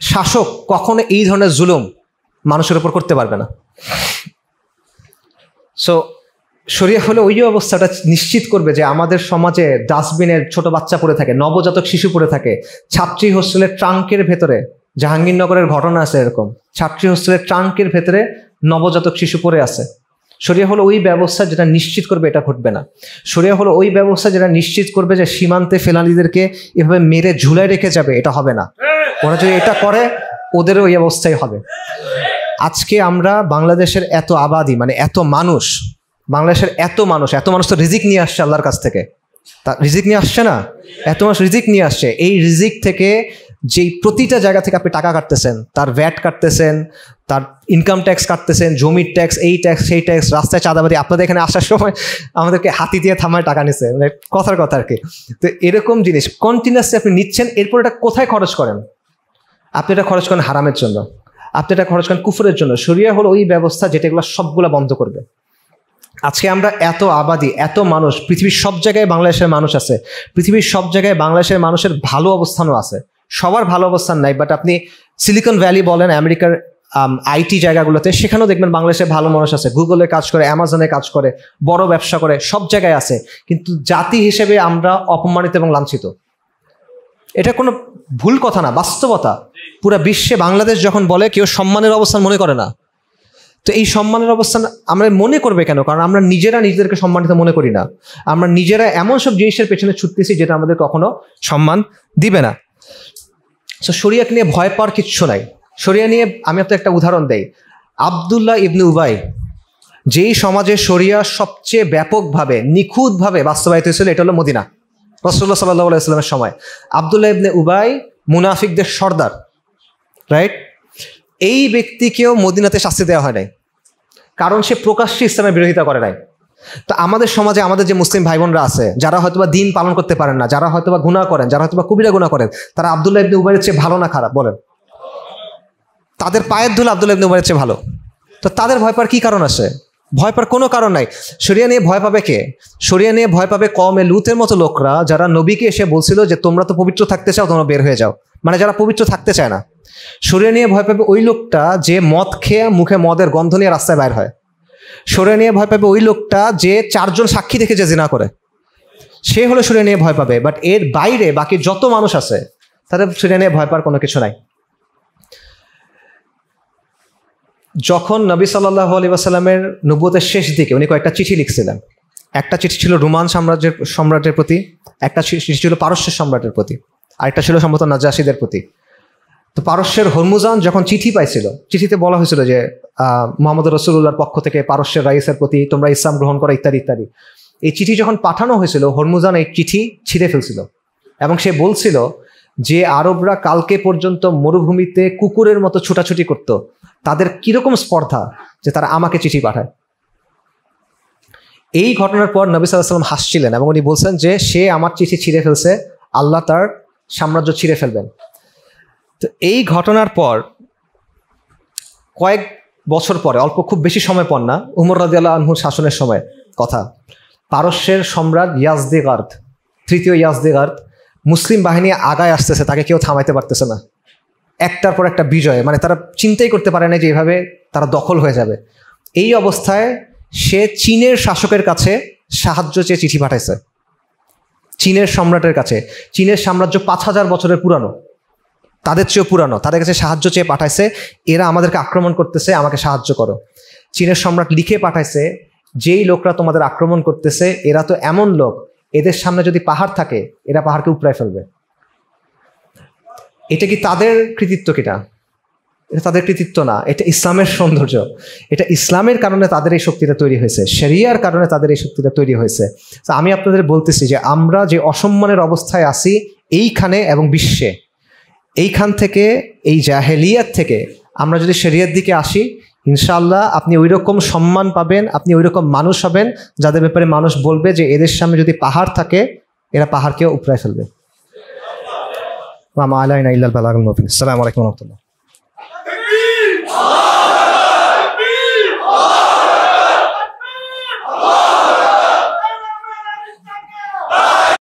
শাসক কখনো এই ধরনের জুলুম মানুষের উপর করতে পারবে না। সো শরিয়া হলে ওই অবস্থাটা নিশ্চিত করবে যে আমাদের সমাজে ডাস্টবিনের ছোট বাচ্চা পড়ে থাকে, নবজাতক শিশু পড়ে থাকে, ছাত্রী হোস্টেলের ট্রাঙ্কের ভেতরে, জাহাঙ্গীরনগরের ঘটনা আছে এরকম, ছাত্রী হোস্টেলের ট্রাঙ্কের ভেতরে নবজাতক শিশু পড়ে আছে। শরিয়া হলো ওই ব্যবস্থা যেটা নিশ্চিত করবে এটা ঘটবে না। শরিয়া হলো ওই ব্যবস্থা যেটা নিশ্চিত করবে যে সীমান্তে ফেলানিদেরকে এভাবে মেরে ঝুলায় রেখে যাবে, এটা হবে না। ওরা যদি এটা করে ওদেরও ওই অবস্থাই হবে। আজকে আমরা বাংলাদেশের এত আবাদি, এত মানুষ, বাংলাদেশের এত মানুষ তো রিজিক নিয়ে আসছে আল্লাহর কাছ থেকে। তা রিজিক নিয়ে আসছে না, এত মাস রিজিক নিয়ে আসছে। এই রিজিক থেকে যেই প্রতিটা জায়গা থেকে আপনি টাকা কাটতেছেন, তার ভ্যাট কাটতেছেন, তার ইনকাম ট্যাক্স কাটতেছেন, জমির ট্যাক্স, এই ট্যাক্স সেই ট্যাক্স, রাস্তায় চাঁদাবাদি। আপনাদের এখানে আসার সময় আমাদেরকে হাতি দিয়ে থামায় টাকা নিচ্ছে, মানে কথার কথা আর কি। তো এরকম জিনিস কন্টিনিউয়াসলি আপনি নিচ্ছেন, এরপর এটা কোথায় খরচ করেন? আপনি এটা খরচ করেন হারামের জন্য, আপনি এটা খরচ করেন কুফরের জন্য। শরিয়া হলো ওই ব্যবস্থা যেটা এগুলো সবগুলো বন্ধ করবে। আজকে আমরা এত আবাদি, এত মানুষ, পৃথিবীর সব জায়গায় বাংলাদেশের মানুষ আছে, পৃথিবীর সব জায়গায় বাংলাদেশের মানুষের ভালো অবস্থানও আছে, সবার ভালো অবস্থান নাই। বাট আপনি সিলিকন ভ্যালি বলেন, আমেরিকার আইটি জায়গাগুলোতে, সেখানেও দেখবেন বাংলাদেশের ভালো মানুষ আছে, গুগলে কাজ করে, অ্যামাজনে কাজ করে, বড় ব্যবসা করে, সব জায়গায় আছে। কিন্তু জাতি হিসেবে আমরা অপমানিত এবং লাঞ্ছিত। এটা কোনো ভুল কথা না, বাস্তবতা। পুরা বিশ্বে বাংলাদেশ যখন বলে, কেউ সম্মানের অবস্থান মনে করে না। তো এই সম্মানের অবস্থান আমরা মনে করবে কেন? কারণ আমরা নিজেরা নিজেদেরকে সম্মানিত মনে করি না। আমরা নিজেরা এমন সব জিনিসের পেছনে ছুটতেছি যেটা আমাদের কখনো সম্মান দিবে না। সো শরিয়াকে নিয়ে ভয় পাওয়ার কিচ্ছু নাই। শরিয়া নিয়ে আমি আপনাকে একটা উদাহরণ দেই। আবদুল্লাহ ইবনে উবাই, যেই সমাজে শরিয়া সবচেয়ে ব্যাপকভাবে নিখুঁতভাবে বাস্তবায়িত হয়েছিল, এটা হলো মদিনা, রাসূলুল্লাহ সাল্লাল্লাহু আলাইহি ওয়াসাল্লামের সময়। আবদুল্লাহ ইবনে উবাই মুনাফিকদের সর্দার, রাইট? এই ব্যক্তিকেও মদিনাতে শাস্তি দেওয়া হয় নাই, কারণ সে প্রকাশ্যে ইসলামের বিরোধিতা করে নাই। তো আমাদের সমাজে আমাদের যে মুসলিম ভাই বোনরা আছে, যারা হয়তোবা দিন পালন করতে পারেন না, যারা হয়তোবা গুনাহ করেন, যারা হয়তোবা কবিরা গুনাহ করেন, তারা আবদুল্লাহ ইবনে উবাইয়ের চেয়ে ভালো না খারাপ? বলেন। তাদের পায়ের ধুলো আবদুল্লাহ ইবনে উবাইয়ের চেয়ে ভালো। তো তাদের ভয় পাওয়ার কি কারণ আছে? ভয় পাওয়ার কোনো কারণ নাই। শরিয়া নিয়ে ভয় পাবে কে? শরিয়া নিয়ে ভয় পাবে কওমে লুতের মতো লোকরা, যারা নবীকে এসে বলছিল যে তোমরা তো পবিত্র থাকতে চাও, তোমরা বের হয়ে যাও, মানে যারা পবিত্র থাকতে চায় না। শরিয়া নিয়ে ভয় পাবে ওই লোকটা যে মদ খেয়ে মুখে মদের গন্ধ নিয়ে রাস্তায় বাইর হয়। শরিয়া নিয়ে ভয় পাবে ওই লোকটা যে 4 জন সাক্ষী দেখে যে জিনা করে, সে হলো শরিয়া নিয়ে ভয় পাবে। বাট এর বাইরে বাকি যত মানুষ আছে, তাদের শরিয়া নিয়ে ভয় পাওয়ার কোনো কিছু নাই। যখন নবী সাল্লাল্লাহু আলাইহি ওয়াসাল্লামের নবুয়তের শেষ দিকে উনি কয়েকটা চিঠি লিখছিলেন। একটা চিঠি ছিল রোমান সম্রাটের প্রতি, একটা চিঠি ছিল পারস্যের সম্রাটের প্রতি, আরেকটা ছিল সম্ভবত নাজাশীদের প্রতি। তো পারস্যের হরমুজান যখন চিঠি পাইছিল, চিঠিতে বলা হয়েছিল যে মুহাম্মদ রাসূলুল্লাহর পক্ষ থেকে পারস্যের রাইসের প্রতি তোমরা ইসলাম গ্রহণ করো, ইত্যাদি ইত্যাদি। এই চিঠি যখন পাঠানো হয়েছিল, হরমুজান এই চিঠি ছিঁড়ে ফেলছিল এবং সে বলছিল যে আরবরা কালকে পর্যন্ত মরুভূমিতে কুকুরের মতো ছুটাছুটি করত, তাদের কিরকম স্পর্ধা যে তারা আমাকে চিঠি পাঠায়। এই ঘটনার পর নবী সাল্লাল্লাহু আলাইহি ওয়াসাল্লাম হাসছিলেন এবং উনি বলছেন যে সে আমার চিঠি ছিঁড়ে ফেলছে, আল্লাহ তার সাম্রাজ্য ছিঁড়ে ফেলবেন। তো এই ঘটনার পর কয়েক বছর পরে, অল্প খুব বেশি সময় পর না, উমর রাদিয়াল্লাহু আনহুর শাসনের সময় কথা, পারস্যের সম্রাট ইয়াজদেগার্দ, তৃতীয় ইয়াজদেগার্দ, মুসলিম বাহিনী আগায় আসতেছে, তাকে কেউ থামাইতে পারতেছে না। একটার পর একটা বিজয়, মানে তারা চিন্তাই করতে পারে না যে এইভাবে তারা দখল হয়ে যাবে। এই অবস্থায় সে চীনের শাসকের কাছে সাহায্য চেয়ে চিঠি পাঠাইছে, চীনের সম্রাটের কাছে। চীনের সাম্রাজ্য 5000 বছরের পুরানো, তাদের চেয়েও পুরানো, তাদের কাছে সাহায্য চেয়ে পাঠাইছে, এরা আমাদেরকে আক্রমণ করতেছে, আমাকে সাহায্য করো। চীনের সম্রাট লিখে পাঠাইছে, যেই লোকরা তোমাদের আক্রমণ করতেছে এরা তো এমন লোক, এদের সামনে যদি পাহাড় থাকে এরা পাহাড়কে উপড়ায় ফেলবে। এটা কি তাদের কৃতিত্ব? কিনা? এটা তাদের কৃতিত্ব না, এটা ইসলামের সৌন্দর্য। এটা ইসলামের কারণে তাদের এই শক্তিটা তৈরি হয়েছে, শরিয়ার কারণে তাদের এই শক্তিটা তৈরি হয়েছে। তো আমি আপনাদের বলতেছি যে আমরা যে অসম্মানের অবস্থায় আছি এইখানে এবং বিশ্বে, এইখান থেকে, এই জাহেলিয়াত থেকে আমরা যদি শরিয়ার দিকে আসি, ইনশাআল্লাহ আপনি ওই রকম সম্মান পাবেন, আপনি ওই রকম মানুষ হবেন যাদের ব্যাপারে মানুষ বলবে যে এদের সামনে যদি পাহাড় থাকে এরা পাহাড়কেও উপড়ায় ফেলবে। আসসালামু আলাইকুম ওয়া রাহমাতুল্লাহ।